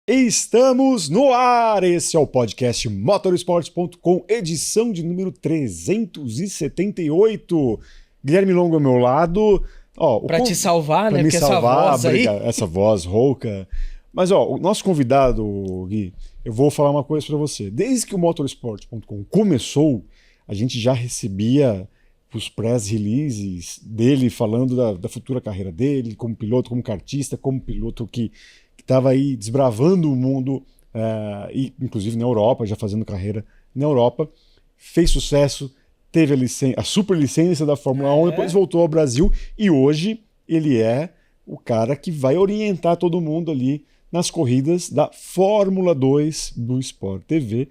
Estamos no ar! Esse é o podcast Motorsports.com, edição de número 378. Guilherme Longo ao meu lado. Pra te salvar, né? Pra me Porque salvar, essa voz aí... essa voz rouca. Mas, o nosso convidado, Gui, eu vou falar uma coisa pra você. Desde que o Motorsports.com começou, a gente já recebia os press releases dele falando da futura carreira dele, como piloto, como kartista, como piloto que estava aí desbravando o mundo, e inclusive na Europa, já fazendo carreira na Europa. Fez sucesso, teve a super licença da Fórmula 1, depois voltou ao Brasil e hoje ele é o cara que vai orientar todo mundo ali nas corridas da Fórmula 2 do Sport TV.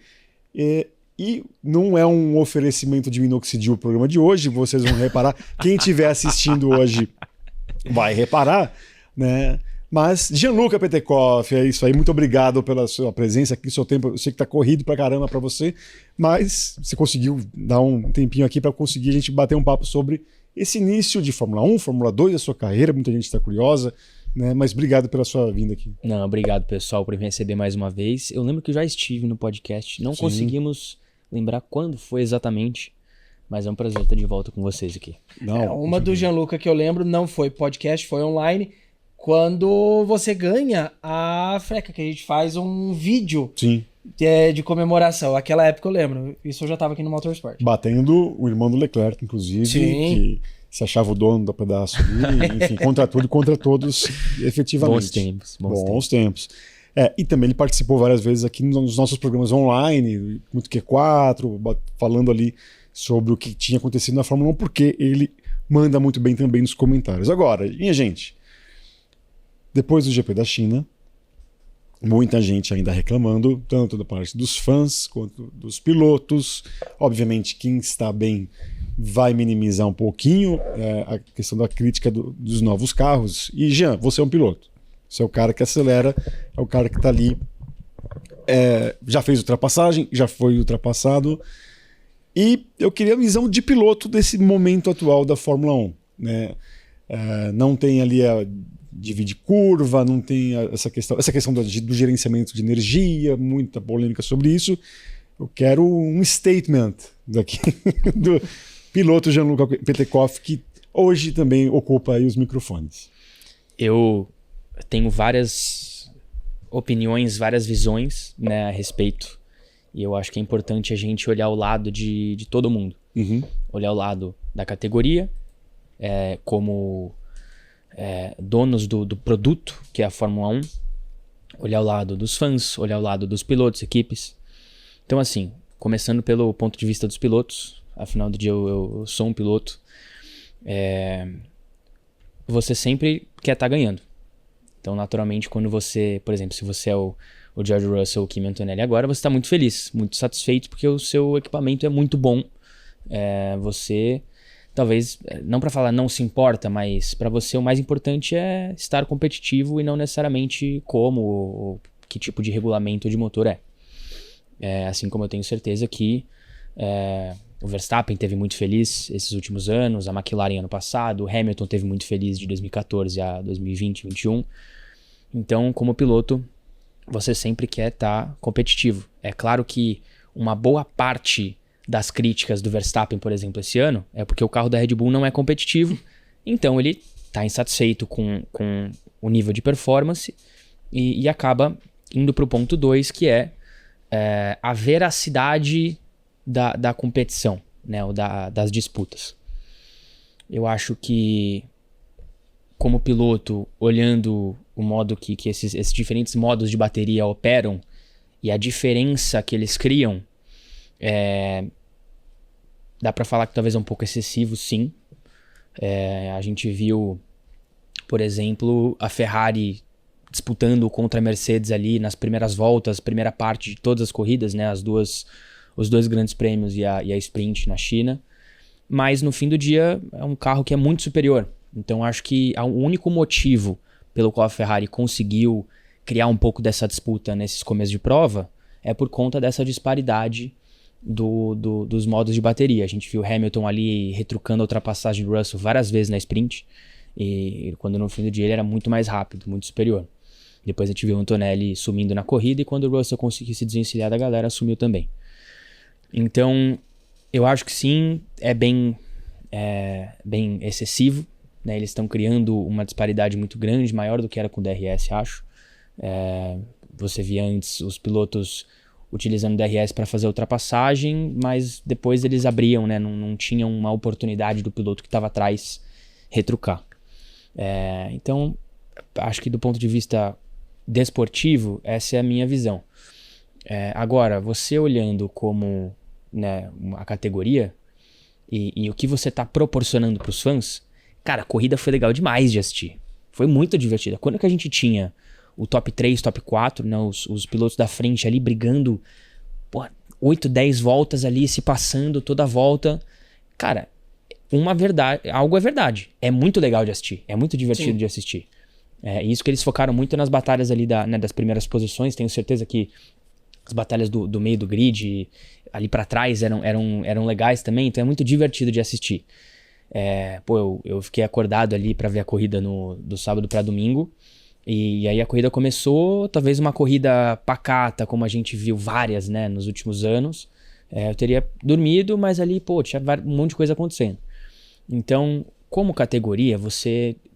E não é um oferecimento de minoxidil o programa de hoje, vocês vão reparar. Quem estiver assistindo hoje vai reparar, né? Mas, Gianluca Petekoff, é isso aí. Muito obrigado pela sua presença aqui, seu tempo. Eu sei que tá corrido pra caramba pra você, mas você conseguiu dar um tempinho aqui pra conseguir a gente bater um papo sobre esse início de Fórmula 1, Fórmula 2 da sua carreira. Muita gente está curiosa, né? Mas obrigado pela sua vinda aqui. Não, obrigado, pessoal, por me receber mais uma vez. Eu lembro que eu já estive no podcast. Não conseguimos lembrar quando foi exatamente, mas é um prazer estar de volta com vocês aqui. Uma do Gianluca que eu lembro não foi podcast, foi online. Quando você ganha a freca, que a gente faz um vídeo de comemoração. Aquela época eu lembro. Isso eu já estava aqui no Motorsport. Batendo o irmão do Leclerc, inclusive, que se achava o dono do pedaço ali. Enfim, contra tudo e contra todos, efetivamente. Bons tempos. E também ele participou várias vezes aqui nos nossos programas online, muito Q4, falando ali sobre o que tinha acontecido na Fórmula 1, porque ele manda muito bem também nos comentários. Agora, minha gente, depois do GP da China, muita gente ainda reclamando, tanto da parte dos fãs quanto dos pilotos. Obviamente, quem está bem vai minimizar um pouquinho a questão da crítica dos novos carros. E, Jean, você é um piloto. Você é o cara que acelera, é o cara que está ali, já fez ultrapassagem, já foi ultrapassado. E eu queria a visão de piloto desse momento atual da Fórmula 1. Né? Não tem ali divide curva, não tem essa questão do gerenciamento de energia, muita polêmica sobre isso. Eu quero um statement daqui do piloto Gianluca Petekoff, que hoje também ocupa aí os microfones. Eu tenho várias opiniões, várias visões, né, a respeito, e eu acho que é importante a gente olhar o lado de todo mundo. Olhar o lado da categoria, como donos do produto, que é a Fórmula 1, olhar o lado dos fãs, olhar o lado dos pilotos, equipes. Então, assim, começando pelo ponto de vista dos pilotos, afinal do dia eu sou um piloto, você sempre quer estar ganhando. Então, naturalmente, quando você, por exemplo, se você é o George Russell, o Kimi Antonelli agora, você está muito feliz, muito satisfeito, porque o seu equipamento é muito bom. Você... Talvez, não para falar não se importa, mas para você o mais importante é estar competitivo e não necessariamente como ou que tipo de regulamento de motor é. Assim como eu tenho certeza que o Verstappen teve muito feliz esses últimos anos, a McLaren ano passado, o Hamilton teve muito feliz de 2014 a 2020, 2021. Então, como piloto, você sempre quer estar competitivo. É claro que uma boa parte das críticas do Verstappen, por exemplo, esse ano, é porque o carro da Red Bull não é competitivo, então ele está insatisfeito com o nível de performance e acaba indo para o ponto 2, que é a veracidade da competição, né, ou das disputas. Eu acho que, como piloto, olhando o modo que esses diferentes modos de bateria operam e a diferença que eles criam, dá pra falar que talvez é um pouco excessivo, sim. A gente viu, por exemplo, a Ferrari disputando contra a Mercedes ali nas primeiras voltas, primeira parte de todas as corridas, né? Os dois grandes prêmios e a sprint na China. Mas no fim do dia é um carro que é muito superior. Então acho que o único motivo pelo qual a Ferrari conseguiu criar um pouco dessa disputa nesses começos de prova é por conta dessa disparidade dos modos de bateria. A gente viu o Hamilton ali retrucando a ultrapassagem do Russell várias vezes na sprint, e quando no fim do dia ele era muito mais rápido, muito superior. Depois a gente viu o Antonelli sumindo na corrida e quando o Russell conseguiu se desvencilhar da galera, sumiu também. Então, eu acho que sim, é bem excessivo, né? Eles estão criando uma disparidade muito grande, maior do que era com o DRS, acho. Você via antes os pilotos utilizando o DRS para fazer ultrapassagem, mas depois eles abriam, né? Não tinham uma oportunidade do piloto que estava atrás retrucar. Então, acho que do ponto de vista desportivo, essa é a minha visão. Agora, você olhando como, né, a categoria e o que você está proporcionando para os fãs, cara, a corrida foi legal demais de assistir. Foi muito divertida. Quando que a gente tinha o top 3, top 4, né, os pilotos da frente ali brigando, 8, 10 voltas ali, se passando toda a volta. Cara, algo é verdade. É muito legal de assistir. É muito divertido de assistir. Isso que eles focaram muito nas batalhas ali das primeiras posições. Tenho certeza que as batalhas do meio do grid, ali pra trás, eram legais também. Então é muito divertido de assistir. Eu fiquei acordado ali pra ver a corrida do sábado pra domingo. E aí a corrida começou, talvez uma corrida pacata, como a gente viu várias, né, nos últimos anos. Eu teria dormido, mas ali, tinha um monte de coisa acontecendo. Então, como categoria,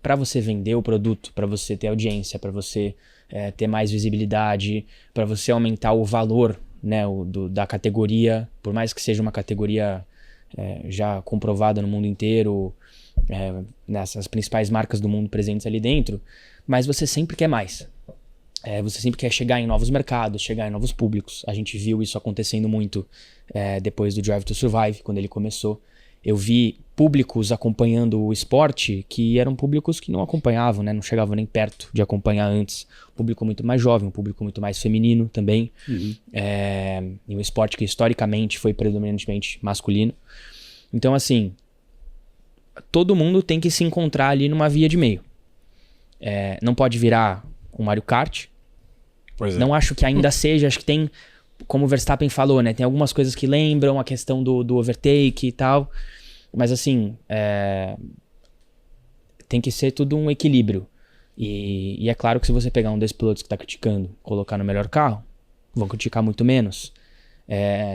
para você vender o produto, para você ter audiência, para você ter mais visibilidade, para você aumentar o valor, né, da categoria, por mais que seja uma categoria já comprovada no mundo inteiro, nessas principais marcas do mundo presentes ali dentro, mas você sempre quer mais. Você sempre quer chegar em novos mercados, chegar em novos públicos. A gente viu isso acontecendo muito depois do Drive to Survive, quando ele começou. Eu vi públicos acompanhando o esporte que eram públicos que não acompanhavam, né? Não chegavam nem perto de acompanhar antes. Um público muito mais jovem, um público muito mais feminino também. Uhum. E um esporte que historicamente foi predominantemente masculino. Então, assim, todo mundo tem que se encontrar ali numa via de meio. Não pode virar um Mario Kart. Pois é. Não acho que ainda seja, acho que tem, como o Verstappen falou, né? Tem algumas coisas que lembram a questão do overtake e tal. Mas assim, tem que ser tudo um equilíbrio. E é claro que se você pegar um desses pilotos que está criticando, colocar no melhor carro, vão criticar muito menos.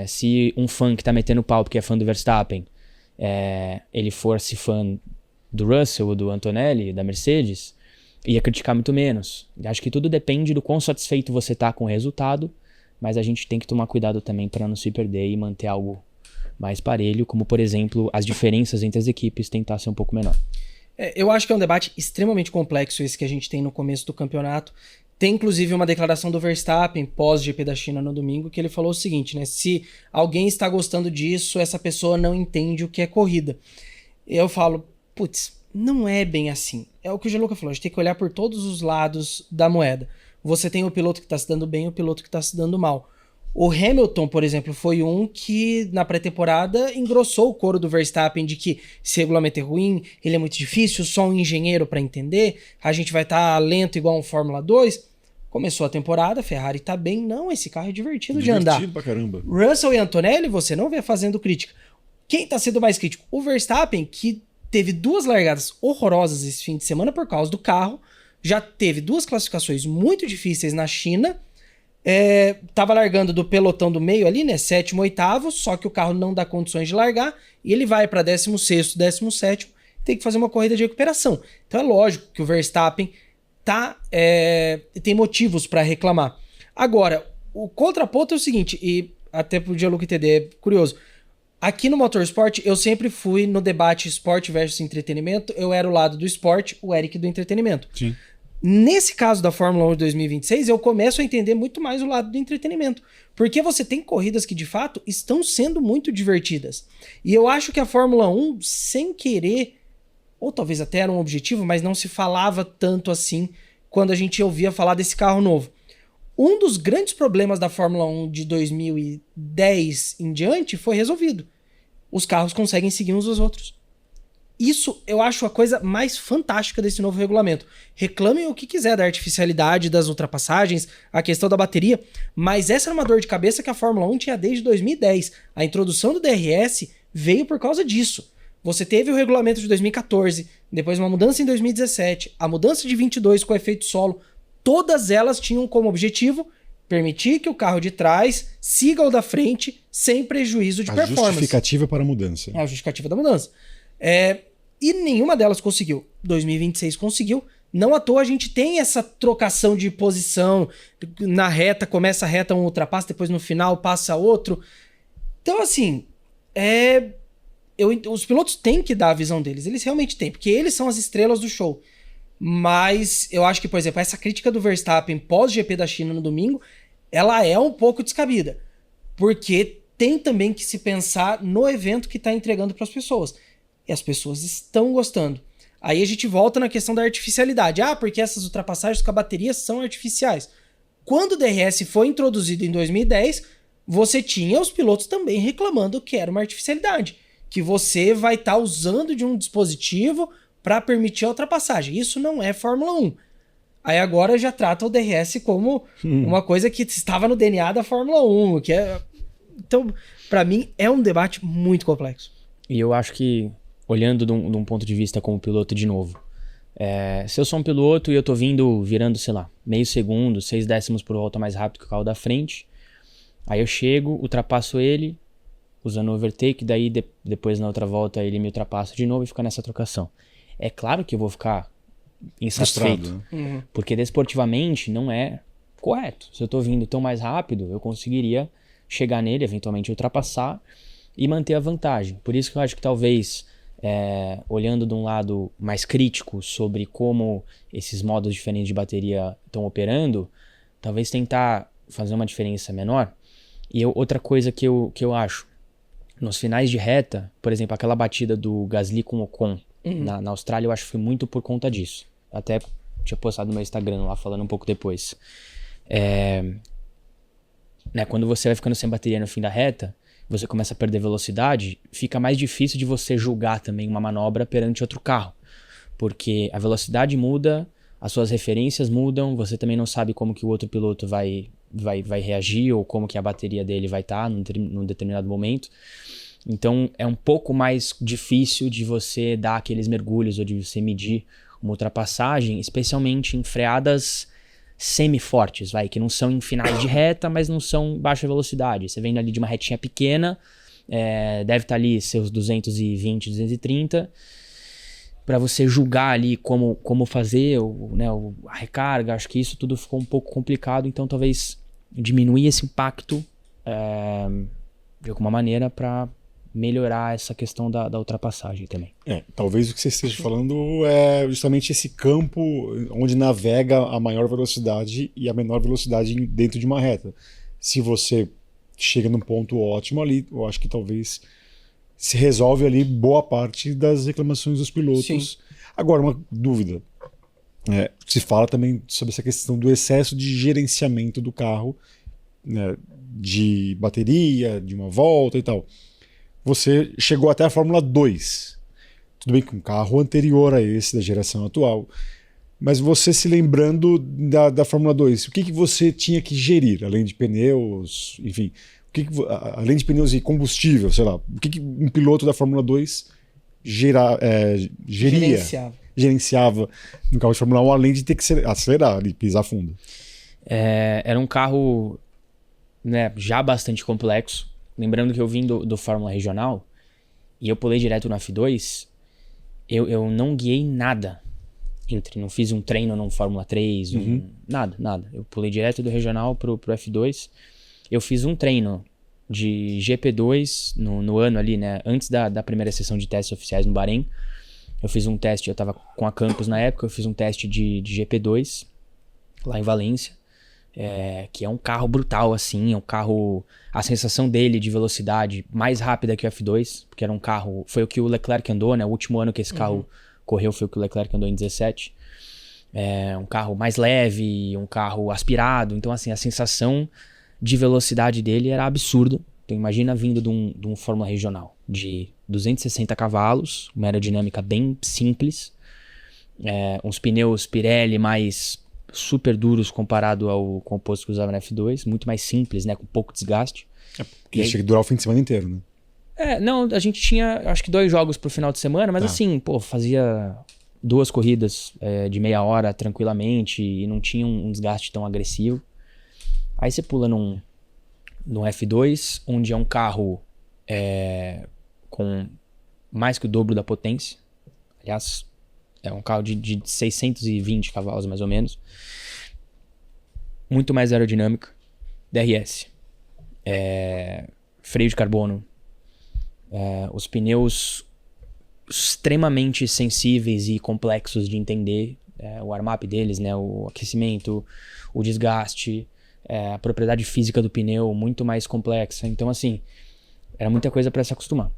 Se um fã que está metendo pau porque é fã do Verstappen, ele fosse fã do Russell ou do Antonelli, da Mercedes, ia criticar muito menos. Acho que tudo depende do quão satisfeito você está com o resultado, mas a gente tem que tomar cuidado também para não se perder e manter algo mais parelho, como por exemplo, as diferenças entre as equipes tentar ser um pouco menor. Eu acho que é um debate extremamente complexo esse que a gente tem no começo do campeonato. Tem inclusive uma declaração do Verstappen pós-GP da China no domingo, que ele falou o seguinte, né? Se alguém está gostando disso, essa pessoa não entende o que é corrida. Eu falo, não é bem assim. É o que o Gianluca falou, a gente tem que olhar por todos os lados da moeda. Você tem o piloto que está se dando bem e o piloto que está se dando mal. O Hamilton, por exemplo, foi um que na pré-temporada engrossou o coro do Verstappen de que esse regulamento é ruim, ele é muito difícil, só um engenheiro para entender, a gente vai estar lento igual um Fórmula 2. Começou a temporada, a Ferrari tá bem. Não, esse carro é divertido de andar. Divertido pra caramba. Russell e Antonelli, você não vê fazendo crítica. Quem tá sendo mais crítico? O Verstappen, que teve 2 largadas horrorosas esse fim de semana por causa do carro, já teve 2 classificações muito difíceis na China, tava largando do pelotão do meio ali, né, 7º, 8º, só que o carro não dá condições de largar, e ele vai para 16º, 17º, tem que fazer uma corrida de recuperação. Então é lógico que o Verstappen tem motivos para reclamar. Agora, o contraponto é o seguinte, e até pro Gianluca entender, é curioso, aqui no Motorsport eu sempre fui no debate esporte versus entretenimento, eu era o lado do esporte, o Eric do entretenimento. Sim. Nesse caso da Fórmula 1 de 2026, eu começo a entender muito mais o lado do entretenimento. Porque você tem corridas que, de fato, estão sendo muito divertidas. E eu acho que a Fórmula 1, sem querer, ou talvez até era um objetivo, mas não se falava tanto assim quando a gente ouvia falar desse carro novo. Um dos grandes problemas da Fórmula 1 de 2010 em diante foi resolvido. Os carros conseguem seguir uns aos outros. Isso eu acho a coisa mais fantástica desse novo regulamento. Reclamem o que quiser da artificialidade, das ultrapassagens, a questão da bateria, mas essa era uma dor de cabeça que a Fórmula 1 tinha desde 2010. A introdução do DRS veio por causa disso. Você teve o regulamento de 2014, depois uma mudança em 2017, a mudança de 22 com efeito solo. todas elas tinham como objetivo permitir que o carro de trás siga o da frente sem prejuízo de performance. A justificativa para a mudança. É a justificativa da mudança. E nenhuma delas conseguiu. 2026 conseguiu. Não à toa a gente tem essa trocação de posição. Na reta, começa a reta, um ultrapassa, depois no final passa outro. Então, assim, os pilotos têm que dar a visão deles. Eles realmente têm, porque eles são as estrelas do show. Mas eu acho que, por exemplo, essa crítica do Verstappen pós-GP da China no domingo, ela é um pouco descabida. Porque tem também que se pensar no evento que está entregando para as pessoas. E as pessoas estão gostando. Aí a gente volta na questão da artificialidade. Porque essas ultrapassagens com a bateria são artificiais. Quando o DRS foi introduzido em 2010, você tinha os pilotos também reclamando que era uma artificialidade. Que você vai estar usando de um dispositivo para permitir a ultrapassagem. Isso não é Fórmula 1. Aí agora já trata o DRS como uma coisa que estava no DNA da Fórmula 1. Então, para mim, é um debate muito complexo. E eu acho que, olhando de um ponto de vista como piloto de novo, se eu sou um piloto e eu tô virando, sei lá, meio segundo, 6 décimos por volta mais rápido que o carro da frente, aí eu chego, ultrapasso ele, usando o overtake, daí depois na outra volta ele me ultrapassa de novo e fica nessa trocação. É claro que eu vou ficar insatisfeito, porque desportivamente não é correto. Se eu tô vindo tão mais rápido, eu conseguiria chegar nele, eventualmente ultrapassar e manter a vantagem. Por isso que eu acho que talvez, olhando de um lado mais crítico sobre como esses modos diferentes de bateria estão operando, talvez tentar fazer uma diferença menor. E outra coisa que eu acho, nos finais de reta, por exemplo, aquela batida do Gasly com o Ocon na Austrália, eu acho que foi muito por conta disso. Até tinha postado no meu Instagram lá, falando um pouco depois. Quando você vai ficando sem bateria no fim da reta, você começa a perder velocidade, fica mais difícil de você julgar também uma manobra perante outro carro. Porque a velocidade muda, as suas referências mudam, você também não sabe como que o outro piloto vai reagir ou como que a bateria dele vai estar num determinado momento. Então é um pouco mais difícil de você dar aqueles mergulhos ou de você medir uma ultrapassagem, especialmente em freadas semi-fortes, que não são em finais de reta, mas não são baixa velocidade. Você vem ali de uma retinha pequena, deve estar ali seus 220, 230, para você julgar ali como fazer a recarga. Acho que isso tudo ficou um pouco complicado, então talvez diminuir esse impacto de alguma maneira para melhorar essa questão da ultrapassagem também. Talvez o que você esteja falando é justamente esse campo onde navega a maior velocidade e a menor velocidade dentro de uma reta. Se você chega num ponto ótimo ali, eu acho que talvez se resolve ali boa parte das reclamações dos pilotos. Sim. Agora, uma dúvida. Se fala também sobre essa questão do excesso de gerenciamento do carro, né, de bateria, de uma volta e tal. Você chegou até a Fórmula 2. Tudo bem que um carro anterior a esse, da geração atual. Mas você se lembrando da Fórmula 2, o que você tinha que gerir, além de pneus, enfim, além de pneus e combustível, sei lá, o que um piloto da Fórmula 2 gerenciava no carro de Fórmula 1, além de ter que acelerar e pisar fundo? Era um carro, já bastante complexo. Lembrando que eu vim do Fórmula Regional e eu pulei direto no F2, eu não guiei nada. Não fiz um treino no Fórmula 3, nada. Eu pulei direto do Regional pro F2. Eu fiz um treino de GP2 no ano ali, né? Antes da primeira sessão de testes oficiais no Bahrein. Eu fiz um teste, eu tava com a Campus na época, eu fiz um teste de GP2 lá em Valência. Que é um carro brutal, assim, é um carro, a sensação dele de velocidade mais rápida que o F2, porque era um carro, foi o que o Leclerc andou, né, o último ano que esse carro correu foi o que o Leclerc andou em 17, um carro mais leve, um carro aspirado, então assim, a sensação de velocidade dele era absurda. Então imagina vindo de um Fórmula Regional de 260 cavalos, uma aerodinâmica bem simples, uns pneus Pirelli mais super duros comparado ao composto que usava na F2, muito mais simples, né, com pouco desgaste. Porque chega a durar o fim de semana inteiro, né? Não, a gente tinha, acho que 2 jogos pro final de semana, mas assim, fazia 2 corridas de meia hora tranquilamente e não tinha um desgaste tão agressivo. Aí você pula num F2, onde é um carro com mais que o dobro da potência. Aliás, é um carro de 620 cavalos mais ou menos. Muito mais aerodinâmica. DRS. Freio de carbono. Os pneus extremamente sensíveis e complexos de entender. O armap deles, né? O aquecimento, o desgaste, a propriedade física do pneu muito mais complexa. Então, assim, era muita coisa para se acostumar.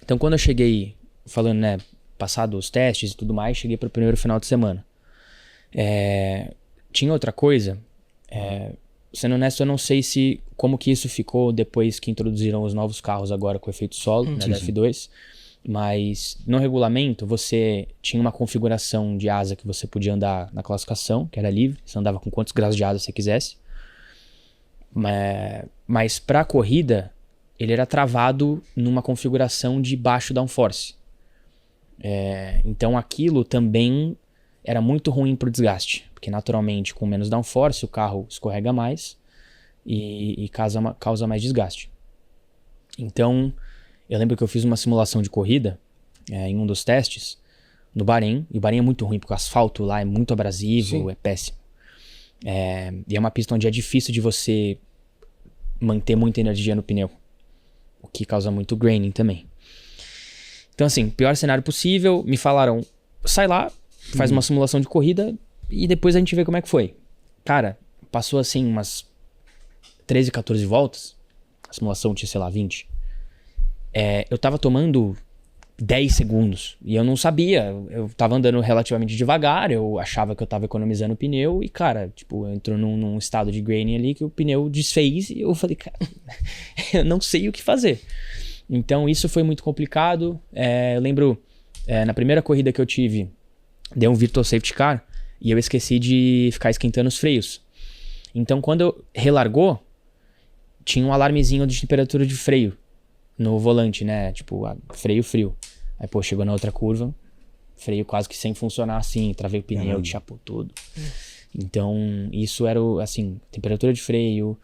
Então, quando eu cheguei, falando, né, passado os testes e tudo mais, cheguei para o primeiro final de semana. Tinha outra coisa, sendo honesto, eu não sei como que isso ficou depois que introduziram os novos carros agora com efeito solo, né, da F2. Mas no regulamento você tinha uma configuração de asa que você podia andar na classificação, que era livre, você andava com quantos graus de asa você quisesse. Mas para a corrida, ele era travado numa configuração de baixo downforce. Então aquilo também era muito ruim para o desgaste, porque naturalmente com menos downforce o carro escorrega mais e causa mais desgaste. Então eu lembro que eu fiz uma simulação de corrida em um dos testes no Bahrein, e o Bahrein é muito ruim porque o asfalto lá é muito abrasivo, sim, é péssimo. E é uma pista onde é difícil de você manter muita energia no pneu, o que causa muito graining também. Então assim, pior cenário possível, me falaram, sai lá, faz uma simulação de corrida e depois a gente vê como é que foi. Cara, passou assim umas 13, 14 voltas, a simulação tinha, sei lá, 20. Eu tava tomando 10 segundos e eu não sabia, eu tava andando relativamente devagar, eu achava que eu tava economizando o pneu e, cara, tipo, entrou num estado de graining ali que o pneu desfez e eu falei, cara, eu não sei o que fazer. Então isso foi muito complicado. Eu lembro, na primeira corrida que eu tive, deu um virtual safety car e eu esqueci de ficar esquentando os freios. Então quando eu relargou, tinha um alarmezinho de temperatura de freio no volante, né? Tipo, freio frio. Aí, pô, chegou na outra curva, freio quase que sem funcionar assim, travei o pneu, chapou tudo. Então, isso era, assim, temperatura de freio,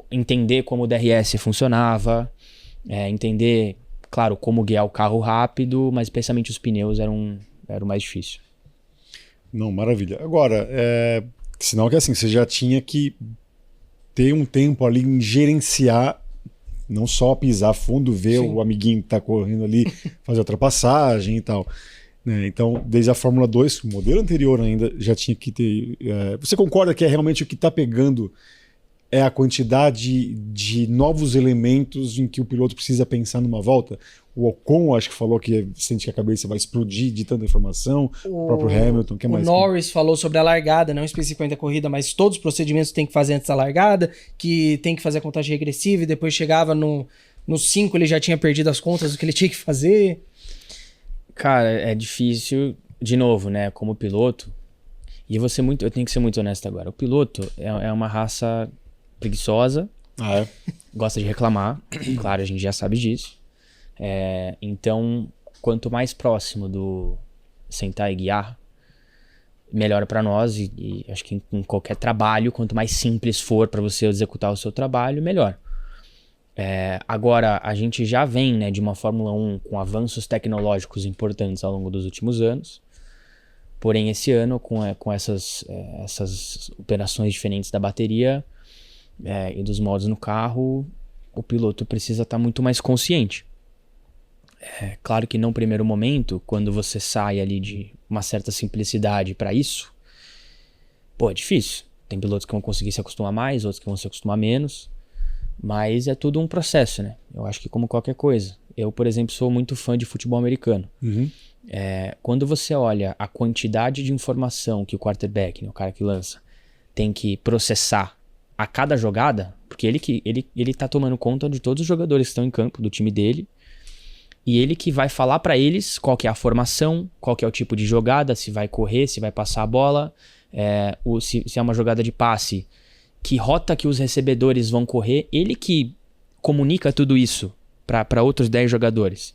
entender como o DRS funcionava, entender, claro, como guiar o carro rápido, mas especialmente os pneus era o mais difícil. Não, maravilha. Agora, sinal que assim, você já tinha que ter um tempo ali em gerenciar, não só pisar fundo, ver sim, o amiguinho que tá correndo ali, fazer ultrapassagem e tal. Então, desde a Fórmula 2, o modelo anterior ainda, já tinha que ter... Você concorda que realmente o que está pegando é a quantidade de novos elementos em que o piloto precisa pensar numa volta? O Ocon, acho que falou que sente que a cabeça vai explodir de tanta informação. O próprio Hamilton, que mais? O Norris falou sobre a largada, não especificamente a corrida, mas todos os procedimentos que tem que fazer antes da largada, que tem que fazer a contagem regressiva e depois chegava no 5, ele já tinha perdido as contas do que ele tinha que fazer. Cara, é difícil, de novo, né, como piloto, e eu tenho que ser muito honesto agora, o piloto é uma raça preguiçosa, gosta de reclamar, claro, a gente já sabe disso. Então, quanto mais próximo do sentar e guiar, melhor para nós, e acho que em qualquer trabalho, quanto mais simples for para você executar o seu trabalho, melhor. Agora, a gente já vem, né, de uma Fórmula 1 com avanços tecnológicos importantes ao longo dos últimos anos, porém esse ano, com essas operações diferentes da bateria e dos modos no carro, o piloto precisa estar muito mais consciente. Claro que num primeiro momento, quando você sai ali de uma certa simplicidade para isso, é difícil. Tem pilotos que vão conseguir se acostumar mais, outros que vão se acostumar menos, mas é tudo um processo, né? Eu acho que como qualquer coisa. Eu, por exemplo, sou muito fã de futebol americano. Quando você olha a quantidade de informação que o quarterback, né, o cara que lança, tem que processar a cada jogada, porque ele tá tomando conta de todos os jogadores que estão em campo, do time dele, e ele que vai falar para eles qual que é a formação, qual que é o tipo de jogada, se vai correr, se vai passar a bola, se é uma jogada de passe, que rota que os recebedores vão correr, ele que comunica tudo isso para outros 10 jogadores.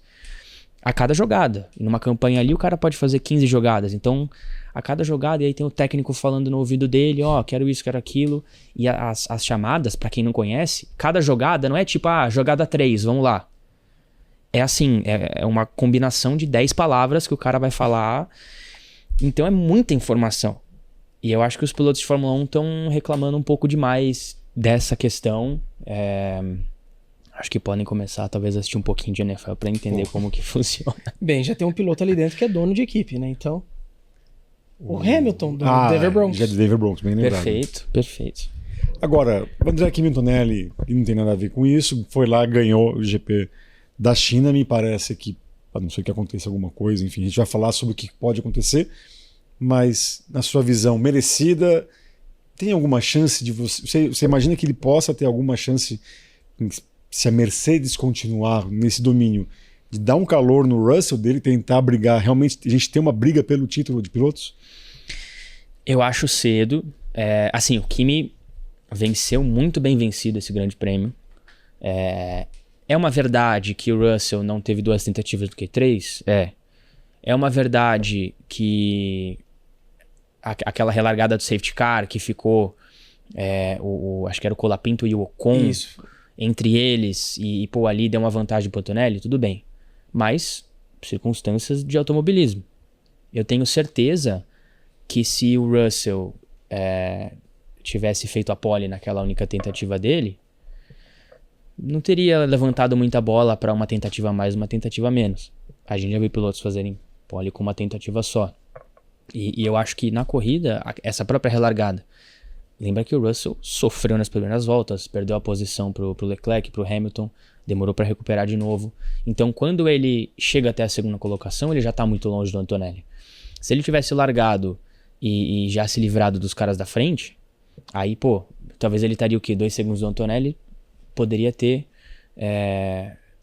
a cada jogada. E numa campanha ali o cara pode fazer 15 jogadas. Então, a cada jogada, e aí tem o técnico falando no ouvido dele, quero isso, quero aquilo. E as chamadas, pra quem não conhece, cada jogada não é tipo, jogada 3, vamos lá. É assim, é uma combinação de 10 palavras que o cara vai falar. Então é muita informação. E eu acho que os pilotos de Fórmula 1 estão reclamando um pouco demais dessa questão. Acho que podem começar, talvez, a assistir um pouquinho de NFL para entender como que funciona. Bem, já tem um piloto ali dentro que é dono de equipe, né? Então, o Hamilton, do Denver Broncos. Já é do Denver Broncos, bem lembrado. Perfeito. Agora, o André Kimi Antonelli, que não tem nada a ver com isso, foi lá, ganhou o GP da China. Me parece que, a não ser que aconteça alguma coisa, enfim, a gente vai falar sobre o que pode acontecer, mas, na sua visão, merecida, tem alguma chance de você imagina que ele possa ter alguma chance, se a Mercedes continuar nesse domínio, de dar um calor no Russell, dele tentar brigar, realmente a gente tem uma briga pelo título de pilotos? Eu acho cedo. Assim, o Kimi venceu muito bem vencido esse grande prêmio. É uma verdade que o Russell não teve 2 tentativas do que 3? É uma verdade que aquela relargada do safety car que ficou acho que era o Colapinto e o Ocon. Isso. Entre eles, e ali deu uma vantagem pro Antonelli, tudo bem. Mas, circunstâncias de automobilismo. Eu tenho certeza que se o Russell tivesse feito a pole naquela única tentativa dele, não teria levantado muita bola para uma tentativa a mais, uma tentativa a menos. A gente já viu pilotos fazerem pole com uma tentativa só. E eu acho que na corrida, essa própria relargada, lembra que o Russell sofreu nas primeiras voltas, perdeu a posição pro Leclerc, pro Hamilton, demorou para recuperar de novo. Então, quando ele chega até a segunda colocação, ele já tá muito longe do Antonelli. Se ele tivesse largado e já se livrado dos caras da frente, aí, talvez ele estaria o quê? 2 segundos do Antonelli, poderia ter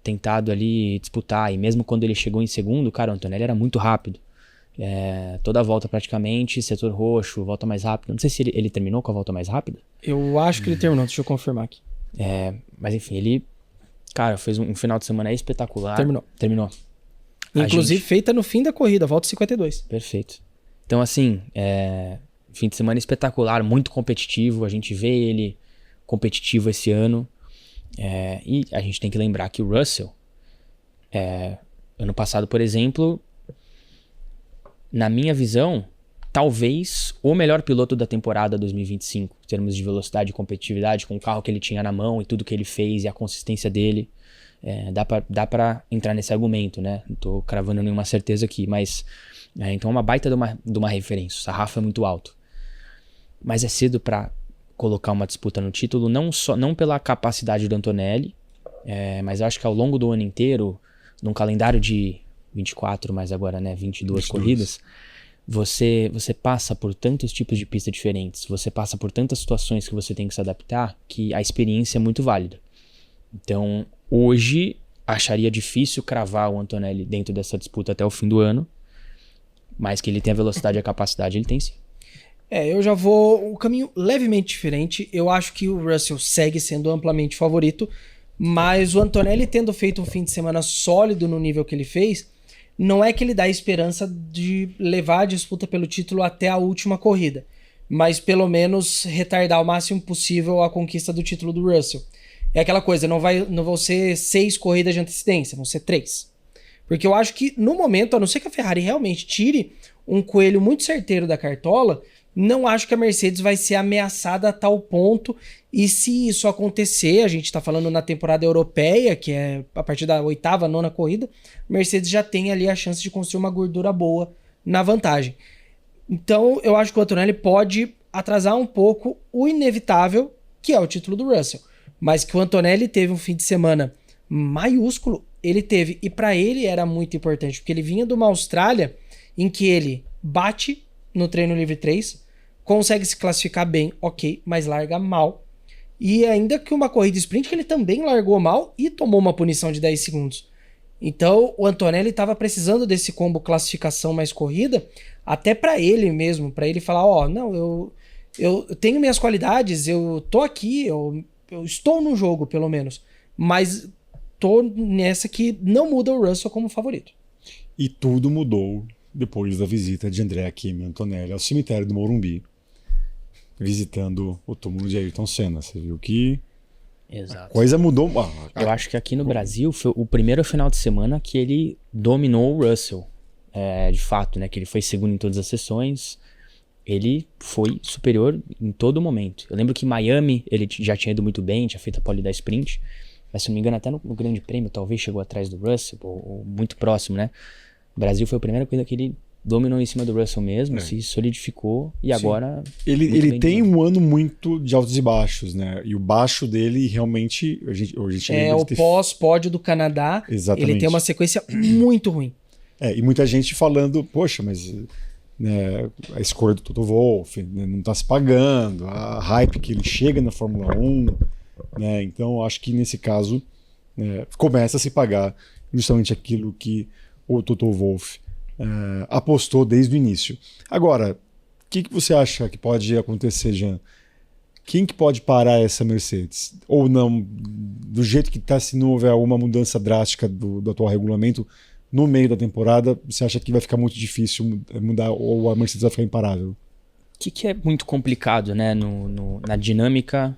tentado ali disputar. E mesmo quando ele chegou em segundo, cara, o Antonelli era muito rápido. Toda a volta praticamente, setor roxo, volta mais rápida. Não sei se ele terminou com a volta mais rápida. Eu acho que ele terminou, deixa eu confirmar aqui. Mas enfim, ele, cara, fez um final de semana espetacular. Terminou. Inclusive feita no fim da corrida, volta 52. Perfeito. Então assim, fim de semana espetacular, muito competitivo. A gente vê ele competitivo esse ano. E a gente tem que lembrar que o Russell, ano passado, por exemplo, na minha visão, talvez o melhor piloto da temporada 2025, em termos de velocidade e competitividade, com o carro que ele tinha na mão e tudo que ele fez e a consistência dele. Dá pra entrar nesse argumento, né? Não tô cravando nenhuma certeza aqui, mas então é uma baita de uma referência. O sarrafo é muito alto. Mas é cedo pra colocar uma disputa no título, não pela capacidade do Antonelli, mas eu acho que ao longo do ano inteiro, num calendário de 24, mas agora, 22 corridas, você passa por tantos tipos de pista diferentes, você passa por tantas situações que você tem que se adaptar, que a experiência é muito válida. Então, hoje, acharia difícil cravar o Antonelli dentro dessa disputa até o fim do ano, mas que ele tem a velocidade e a capacidade, ele tem sim. Eu já vou um caminho levemente diferente. Eu acho que o Russell segue sendo amplamente favorito, mas o Antonelli tendo feito um fim de semana sólido no nível que ele fez, não é que ele dá esperança de levar a disputa pelo título até a última corrida, mas pelo menos retardar o máximo possível a conquista do título do Russell. É aquela coisa, não vão ser 6 corridas de antecedência, vão ser 3. Porque eu acho que no momento, a não ser que a Ferrari realmente tire um coelho muito certeiro da cartola, não acho que a Mercedes vai ser ameaçada a tal ponto. E se isso acontecer, a gente está falando na temporada europeia, que é a partir da 8ª, 9ª corrida, a Mercedes já tem ali a chance de construir uma gordura boa na vantagem. Então eu acho que o Antonelli pode atrasar um pouco o inevitável, que é o título do Russell. Mas que o Antonelli teve um fim de semana maiúsculo, ele teve. E para ele era muito importante, porque ele vinha de uma Austrália em que ele bate no treino livre 3, consegue se classificar bem, ok, mas larga mal. E ainda que uma corrida sprint que ele também largou mal e tomou uma punição de 10 segundos. Então o Antonelli estava precisando desse combo classificação mais corrida, até para ele mesmo, para ele falar, não, eu tenho minhas qualidades, eu tô aqui, eu estou no jogo pelo menos, mas tô nessa que não muda o Russell como favorito. E tudo mudou depois da visita de Andrea Kimi Antonelli ao cemitério do Morumbi, visitando o túmulo de Ayrton Senna. Você viu que Exato. A coisa mudou. Eu acho que aqui no Brasil foi o primeiro final de semana que ele dominou o Russell. De fato, né? Que ele foi segundo em todas as sessões. Ele foi superior em todo momento. Eu lembro que em Miami ele já tinha ido muito bem, tinha feito a pole da sprint. Mas se não me engano, até no Grande Prêmio talvez chegou atrás do Russell, ou muito próximo, né? O Brasil foi a primeira coisa que ele dominou em cima do Russell mesmo, se solidificou e agora... Ele tem um ano muito de altos e baixos, né? E o baixo dele realmente... A gente o pós-pódio do Canadá. Exatamente. Ele tem uma sequência muito ruim. E muita gente falando, poxa, mas né, a escolha do Toto Wolff não está se pagando, a hype que ele chega na Fórmula 1, né? Então acho que nesse caso começa a se pagar justamente aquilo que o Toto Wolff apostou desde o início. Agora, o que você acha que pode acontecer, Jean? Quem que pode parar essa Mercedes? Ou não, do jeito que está, se não houver alguma mudança drástica do atual regulamento, no meio da temporada, você acha que vai ficar muito difícil mudar ou a Mercedes vai ficar imparável? O que é muito complicado, né, na dinâmica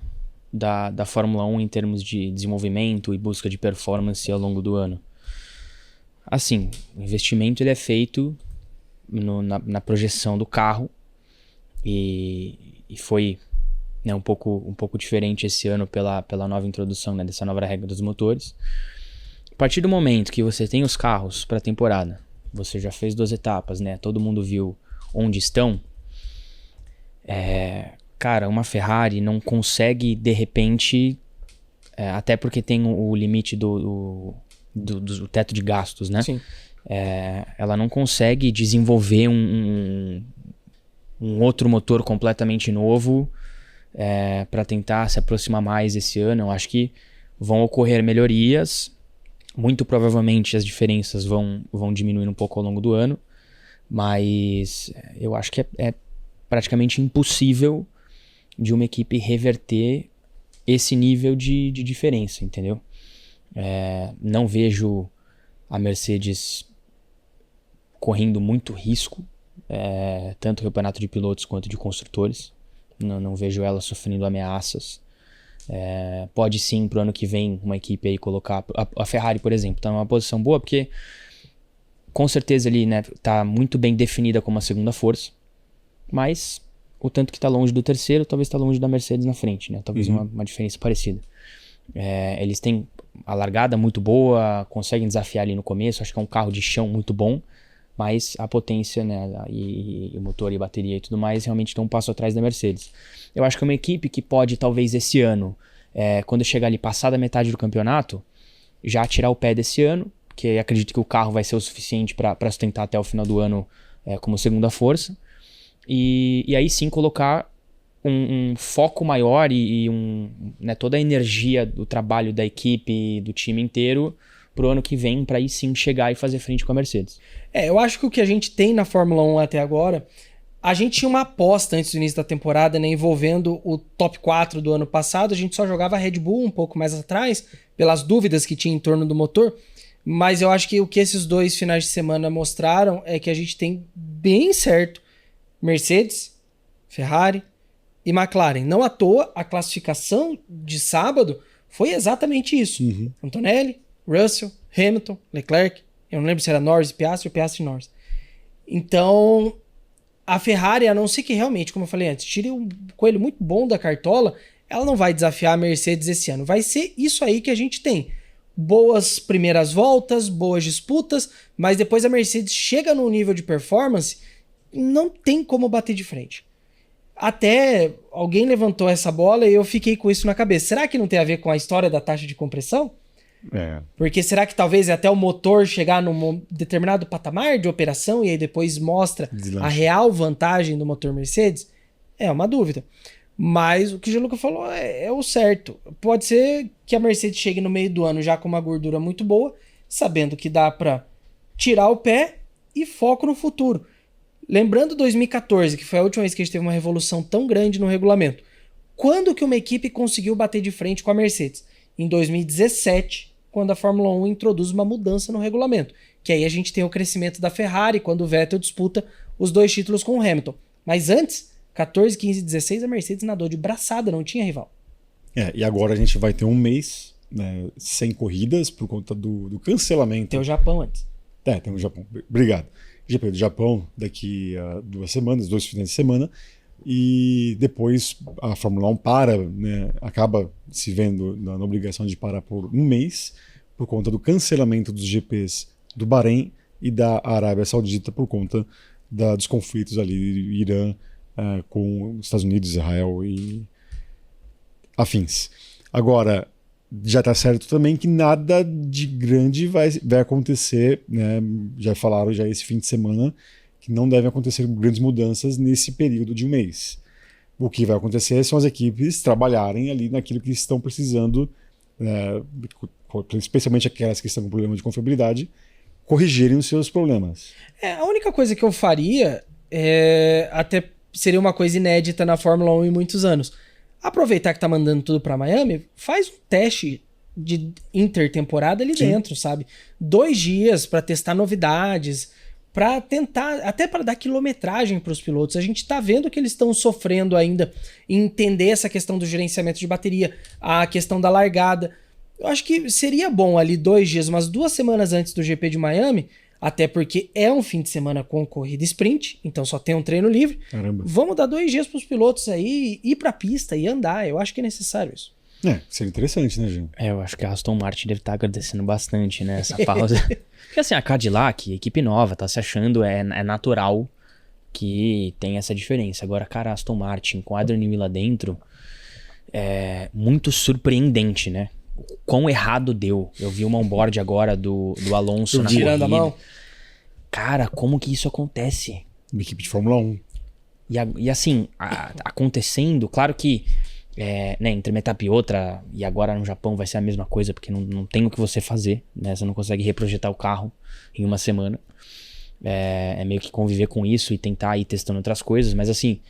da Fórmula 1 em termos de desenvolvimento e busca de performance ao longo do ano? Assim, o investimento ele é feito na projeção do carro e foi, né, um pouco diferente esse ano pela nova introdução, né, dessa nova regra dos motores. A partir do momento que você tem os carros para a temporada, você já fez 2 etapas, né, todo mundo viu onde estão, cara, uma Ferrari não consegue de repente, até porque tem o limite do teto de gastos, né? Sim. Ela não consegue desenvolver um outro motor completamente novo para tentar se aproximar mais esse ano. Eu acho que vão ocorrer melhorias. Muito provavelmente as diferenças vão diminuir um pouco ao longo do ano, mas eu acho que é praticamente impossível de uma equipe reverter esse nível de diferença, entendeu? Não vejo a Mercedes correndo muito risco, tanto no campeonato de pilotos quanto de construtores. Não vejo ela sofrendo ameaças. Pode sim pro ano que vem uma equipe aí colocar... A Ferrari, por exemplo, tá numa posição boa porque com certeza ali, né, tá muito bem definida como a segunda força, mas o tanto que tá longe do terceiro, talvez tá longe da Mercedes na frente, né? Talvez uma diferença parecida. Eles têm a largada muito boa, conseguem desafiar ali no começo, acho que é um carro de chão muito bom, mas a potência, né, e o motor e a bateria e tudo mais realmente estão um passo atrás da Mercedes. Eu acho que é uma equipe que pode talvez esse ano, quando chegar ali passada a metade do campeonato, já tirar o pé desse ano, porque acredito que o carro vai ser o suficiente para sustentar até o final do ano como segunda força, e aí sim colocar um foco maior e né, toda a energia do trabalho da equipe, do time inteiro pro ano que vem, para aí sim chegar e fazer frente com a Mercedes. Eu acho que o que a gente tem na Fórmula 1 até agora, a gente tinha uma aposta antes do início da temporada, né, envolvendo o top 4 do ano passado, a gente só jogava Red Bull um pouco mais atrás, pelas dúvidas que tinha em torno do motor, mas eu acho que o que esses 2 finais de semana mostraram é que a gente tem bem certo Mercedes, Ferrari e McLaren. Não à toa, a classificação de sábado foi exatamente isso. Antonelli, Russell, Hamilton, Leclerc, eu não lembro se era Norris e Piastri ou Piastri e Norris. Então, a Ferrari, a não ser que realmente, como eu falei antes, tire um coelho muito bom da cartola, ela não vai desafiar a Mercedes esse ano. Vai ser isso aí que a gente tem. Boas primeiras voltas, boas disputas, mas depois a Mercedes chega num nível de performance, não tem como bater de frente. Até alguém levantou essa bola e eu fiquei com isso na cabeça. Será que não tem a ver com a história da taxa de compressão? Porque será que talvez até o motor chegar num determinado patamar de operação e aí depois mostra a real vantagem do motor Mercedes? É uma dúvida. Mas o que o Gianluca falou é o certo. Pode ser que a Mercedes chegue no meio do ano já com uma gordura muito boa, sabendo que dá para tirar o pé e foco no futuro. Lembrando 2014, que foi a última vez que a gente teve uma revolução tão grande no regulamento. Quando que uma equipe conseguiu bater de frente com a Mercedes? Em 2017, quando a Fórmula 1 introduz uma mudança no regulamento. que aí a gente tem o crescimento da Ferrari, quando o Vettel disputa os 2 títulos com o Hamilton. Mas antes, 14, 15 e 16, a Mercedes nadou de braçada, não tinha rival. E agora a gente vai ter um mês, né, sem corridas por conta do cancelamento. Tem o Japão antes. Tem o Japão. Obrigado. GP do Japão daqui a 2 semanas, 2 finais de semana. E depois a Fórmula 1 para, né, acaba se vendo na obrigação de parar por um mês por conta do cancelamento dos GPs do Bahrein e da Arábia Saudita por conta dos conflitos ali, Irã com os Estados Unidos, Israel e afins. Agora, já está certo também que nada de grande vai acontecer, né? Já falaram já esse fim de semana que não devem acontecer grandes mudanças nesse período de um mês. O que vai acontecer são as equipes trabalharem ali naquilo que estão precisando, especialmente aquelas que estão com problema de confiabilidade, corrigirem os seus problemas. A única coisa que eu faria, até seria uma coisa inédita na Fórmula 1 em muitos anos, aproveitar que tá mandando tudo para Miami, faz um teste de intertemporada ali dentro, sabe? 2 dias para testar novidades, para tentar, até para dar quilometragem para os pilotos. A gente tá vendo que eles estão sofrendo ainda em entender essa questão do gerenciamento de bateria, a questão da largada. Eu acho que seria bom ali 2 dias, umas 2 semanas antes do GP de Miami, até porque é um fim de semana com corrida sprint, então só tem um treino livre. Caramba. Vamos dar 2 dias para os pilotos aí ir para a pista e andar. Eu acho que é necessário isso. Seria interessante, né, Jean? Eu acho que a Aston Martin deve estar agradecendo bastante, né, essa pausa. Porque assim, a Cadillac, equipe nova, tá se achando, é natural que tem essa diferença. Agora, cara, a Aston Martin com Adrian Newey lá dentro é muito surpreendente, né? O quão errado deu. Eu vi uma onboard agora do Alonso na tirando a mão. Cara, como que isso acontece? Uma equipe de Fórmula 1. E assim, acontecendo, claro que entre uma etapa e outra, e agora no Japão vai ser a mesma coisa, porque não tem o que você fazer, né? Você não consegue reprojetar o carro em uma semana. É meio que conviver com isso e tentar ir testando outras coisas, mas assim,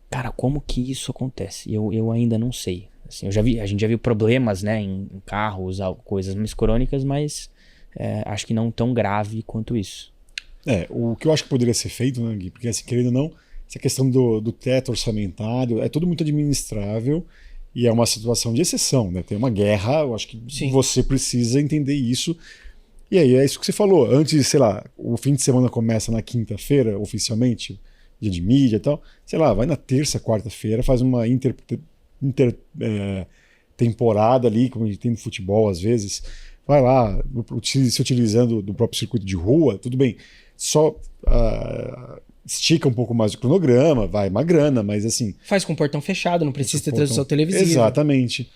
cara, como que isso acontece? Eu ainda não sei. Assim, a gente já viu problemas, né, em carros, coisas mais crônicas, mas acho que não tão grave quanto isso. O que eu acho que poderia ser feito, né, Gui? Porque assim, querendo ou não, essa questão do teto orçamentário é tudo muito administrável e é uma situação de exceção, né? Tem uma guerra, eu acho que você precisa entender isso. E aí é isso que você falou. Antes, sei lá, o fim de semana começa na quinta-feira, oficialmente, dia de mídia e tal. Sei lá, vai na terça, quarta-feira, faz uma temporada ali, como a gente tem no futebol às vezes. Vai lá, se utilizando do próprio circuito de rua, tudo bem. Só estica um pouco mais o cronograma, vai uma grana, mas assim... Faz com o portão fechado, não precisa ter transmissão televisiva. Exatamente.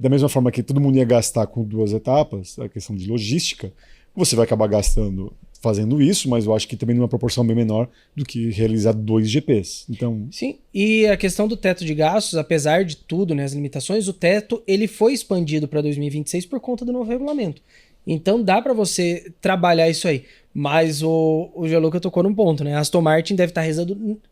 Da mesma forma que todo mundo ia gastar com 2 etapas, a questão de logística, você vai acabar gastando fazendo isso, mas eu acho que também numa proporção bem menor do que realizar 2 GPs. Então... Sim, e a questão do teto de gastos, apesar de tudo, né, as limitações, o teto ele foi expandido para 2026 por conta do novo regulamento. Então dá para você trabalhar isso aí. Mas o Gianluca tocou num ponto, né? A Aston Martin deve estar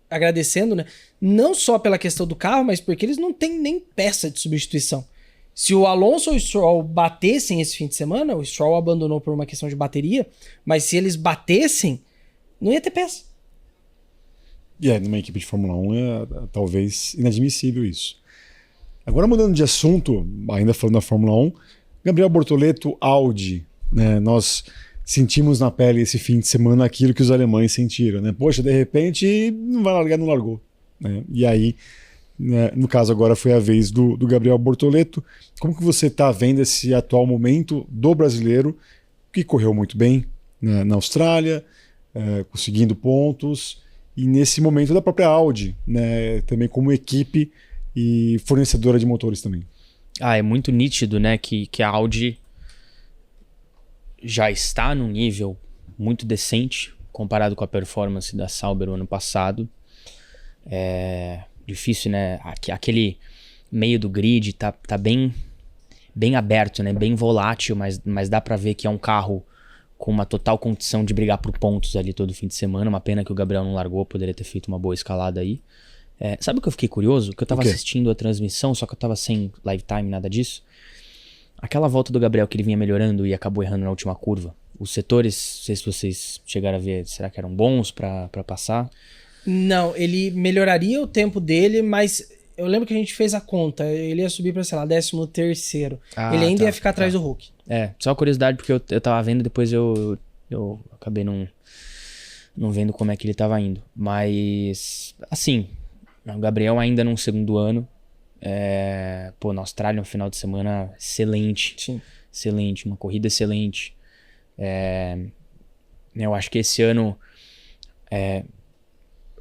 agradecendo, né? Não só pela questão do carro, mas porque eles não têm nem peça de substituição. Se o Alonso ou o Stroll batessem esse fim de semana, o Stroll abandonou por uma questão de bateria, mas se eles batessem, não ia ter peça. Numa equipe de Fórmula 1 é talvez inadmissível isso. Agora mudando de assunto, ainda falando da Fórmula 1, Gabriel Bortoleto, Audi, né? Nós sentimos na pele esse fim de semana aquilo que os alemães sentiram, né? Poxa, de repente não vai largar, não largou, né? E aí, né, no caso agora foi a vez do Gabriel Bortoleto. Como que você está vendo esse atual momento do brasileiro, que correu muito bem, né, na Austrália, conseguindo pontos, e nesse momento da própria Audi, né, também como equipe e fornecedora de motores também? É muito nítido, né, que a Audi já está num nível muito decente comparado com a performance da Sauber o ano passado. É difícil, né? Aquele meio do grid tá bem aberto, né? Bem volátil, mas dá pra ver que é um carro com uma total condição de brigar por pontos ali todo fim de semana. Uma pena que o Gabriel não largou, poderia ter feito uma boa escalada aí. Sabe o que eu fiquei curioso? Que eu tava assistindo a transmissão, só que eu tava sem live time, nada disso. Aquela volta do Gabriel que ele vinha melhorando e acabou errando na última curva. Os setores, não sei se vocês chegaram a ver, será que eram bons para passar? Não, ele melhoraria o tempo dele, mas eu lembro que a gente fez a conta. Ele ia subir pra, sei lá, 13º. Ele ainda ia ficar atrás do Hulk. Só curiosidade, porque eu tava vendo, depois eu acabei não vendo como é que ele tava indo. Mas, assim, o Gabriel ainda num segundo ano. Na Austrália, um final de semana excelente. Sim. Excelente, uma corrida excelente. Eu acho que esse ano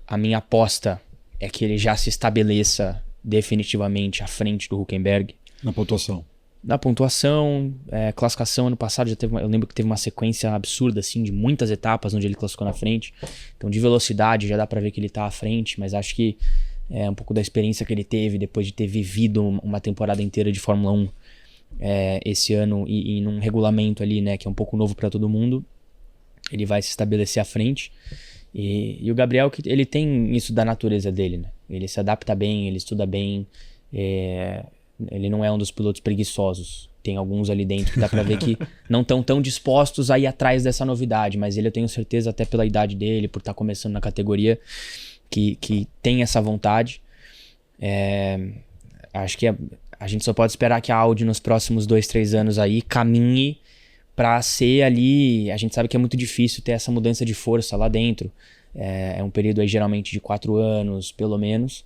a minha aposta é que ele já se estabeleça definitivamente à frente do Hülkenberg. Na pontuação. Na pontuação, classificação, ano passado eu lembro que teve uma sequência absurda assim, de muitas etapas onde ele classificou na frente. Então de velocidade já dá pra ver que ele tá à frente, mas acho que um pouco da experiência que ele teve depois de ter vivido uma temporada inteira de Fórmula 1 esse ano e num regulamento ali, né, que é um pouco novo pra todo mundo, ele vai se estabelecer à frente. E o Gabriel, ele tem isso da natureza dele, né? Ele se adapta bem, ele estuda bem, ele não é um dos pilotos preguiçosos. Tem alguns ali dentro que dá pra ver que não estão tão dispostos a ir atrás dessa novidade, mas ele, eu tenho certeza, até pela idade dele, por estar começando na categoria, que tem essa vontade. Acho que a gente só pode esperar que a Audi nos próximos 2-3 anos aí caminhe para ser ali. A gente sabe que é muito difícil ter essa mudança de força lá dentro. É um período aí geralmente de 4 anos, pelo menos.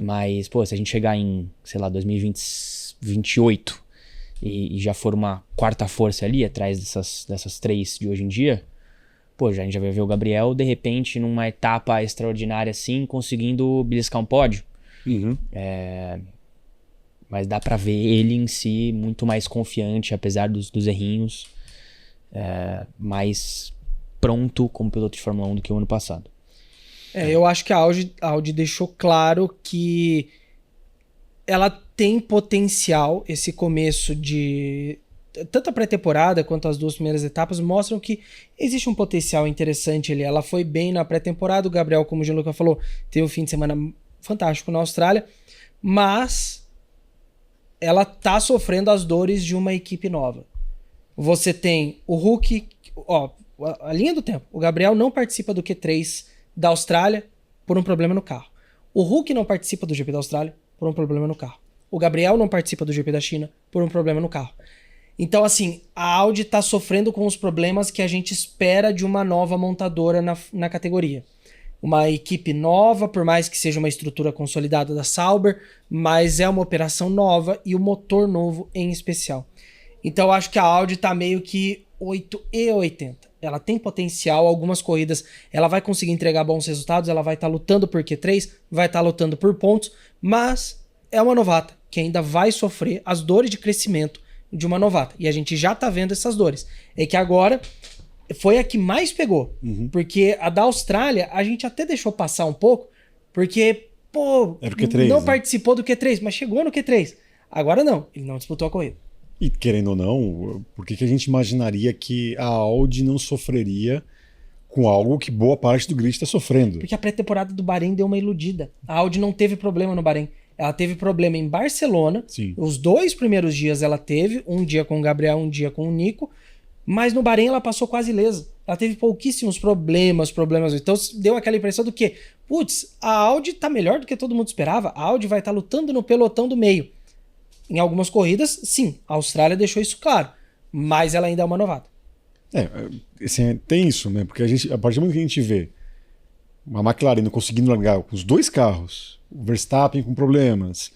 Mas, se a gente chegar em, sei lá, 2028 e já for uma quarta força ali, atrás dessas 3 de hoje em dia, a gente já vai ver o Gabriel, de repente, numa etapa extraordinária assim, conseguindo beliscar um pódio. Uhum. Mas dá pra ver ele em si muito mais confiante, apesar dos errinhos, mais pronto como piloto de Fórmula 1 do que o ano passado. Eu acho que a Audi deixou claro que ela tem potencial. Esse começo de... Tanto a pré-temporada quanto as 2 primeiras etapas mostram que existe um potencial interessante ali. Ela foi bem na pré-temporada. O Gabriel, como o Gianluca falou, teve um fim de semana fantástico na Austrália. Mas ela tá sofrendo as dores de uma equipe nova. Você tem o Hulk... a linha do tempo. O Gabriel não participa do Q3 da Austrália por um problema no carro. O Hulk não participa do GP da Austrália por um problema no carro. O Gabriel não participa do GP da China por um problema no carro. Então, assim, a Audi tá sofrendo com os problemas que a gente espera de uma nova montadora na categoria. Uma equipe nova, por mais que seja uma estrutura consolidada da Sauber, mas é uma operação nova e o motor novo em especial. Então, eu acho que a Audi tá meio que 8/80. Ela tem potencial, algumas corridas ela vai conseguir entregar bons resultados, ela vai estar lutando por Q3, vai estar lutando por pontos, mas é uma novata que ainda vai sofrer as dores de crescimento de uma novata. E a gente já tá vendo essas dores. É que agora foi a que mais pegou, porque a da Austrália a gente até deixou passar um pouco, porque, era o Q3, não participou do Q3, mas chegou no Q3. Agora não, ele não disputou a corrida. E querendo ou não, por que a gente imaginaria que a Audi não sofreria com algo que boa parte do grid está sofrendo? Porque a pré-temporada do Bahrein deu uma iludida. A Audi não teve problema no Bahrein. Ela teve problema em Barcelona. Sim. Os 2 primeiros dias ela teve, um dia com o Gabriel, um dia com o Nico. Mas no Bahrein ela passou quase ilesa. Ela teve pouquíssimos problemas. Então deu aquela impressão do que, a Audi tá melhor do que todo mundo esperava. A Audi vai estar lutando no pelotão do meio. Em algumas corridas, sim, a Austrália deixou isso claro, mas ela ainda é uma novata. Assim, tem isso, né? Porque a partir do momento que a gente vê uma McLaren não conseguindo largar com os 2 carros, o Verstappen com problemas,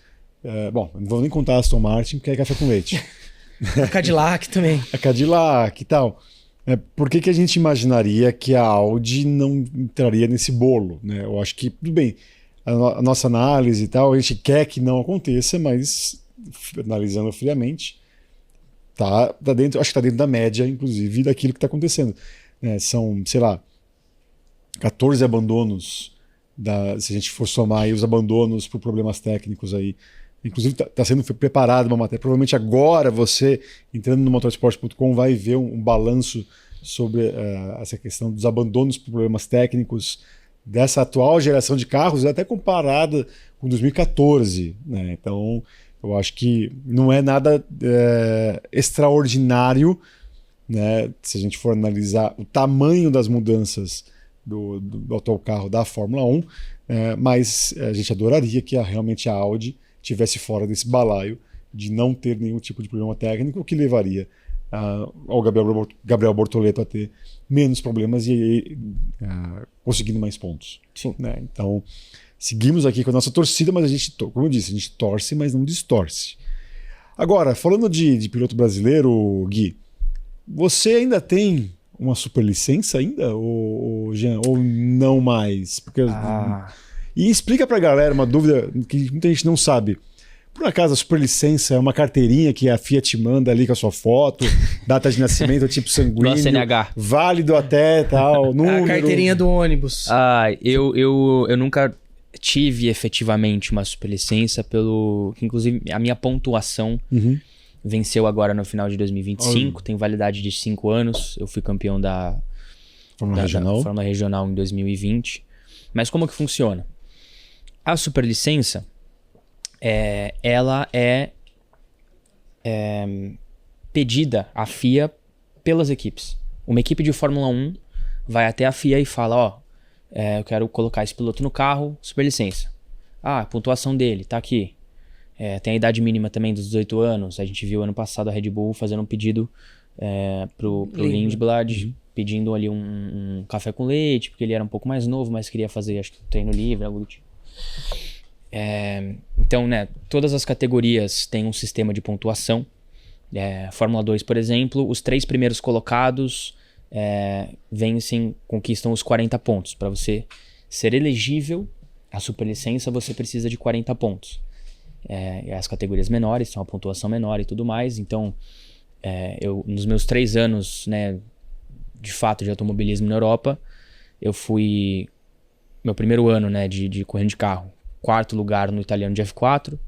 não vou nem contar a Aston Martin, porque é café com leite. A Cadillac também. A Cadillac e tal. Por que a gente imaginaria que a Audi não entraria nesse bolo, né? Eu acho que, tudo bem, a nossa análise e tal, a gente quer que não aconteça, mas analisando friamente, tá dentro, acho que tá dentro da média, inclusive, daquilo que está acontecendo. São, sei lá, 14 abandonos, se a gente for somar aí os abandonos por problemas técnicos aí. Inclusive está sendo preparada uma matéria. Provavelmente agora você, entrando no motorsport.com, vai ver um balanço sobre essa questão dos abandonos por problemas técnicos dessa atual geração de carros, até comparada com 2014. Né? Então, eu acho que não é nada extraordinário, né? Se a gente for analisar o tamanho das mudanças do atual carro da Fórmula 1, mas a gente adoraria que realmente a Audi tivesse fora desse balaio de não ter nenhum tipo de problema técnico, o que levaria ao Gabriel Bortoleto a ter menos problemas e conseguindo mais pontos. Sim. Né? Então, seguimos aqui com a nossa torcida, mas a gente, como eu disse, a gente torce, mas não distorce. Agora, falando de piloto brasileiro, Gui, você ainda tem uma superlicença ainda, ou não mais? Porque, e explica pra galera uma dúvida que muita gente não sabe. Por acaso a superlicença é uma carteirinha que a Fiat manda ali com a sua foto, data de nascimento, tipo sanguíneo, CNH. válido até tal, número... A carteirinha do ônibus. Eu nunca tive efetivamente uma superlicença inclusive a minha pontuação venceu agora no final de 2025, tem validade de 5 anos, eu fui campeão da Fórmula Regional em 2020. Mas como que funciona? A superlicença, ela é pedida à FIA pelas equipes. Uma equipe de Fórmula 1 vai até a FIA e fala, eu quero colocar esse piloto no carro, superlicença. A pontuação dele tá aqui. Tem a idade mínima também dos 18 anos. A gente viu ano passado a Red Bull fazendo um pedido pro Lindblad, pedindo ali um café com leite, porque ele era um pouco mais novo, mas queria fazer, acho que treino livre, algo do tipo. Então, né, todas as categorias têm um sistema de pontuação. Fórmula 2, por exemplo, os 3 primeiros colocados conquistam os 40 pontos. Para você ser elegível à superlicença, você precisa de 40 pontos. As categorias menores são a pontuação menor e tudo mais. Então, nos meus 3 anos, né, de fato, de automobilismo na Europa, eu fui... Meu primeiro ano, né, de correndo de carro, 4º lugar no italiano de F4.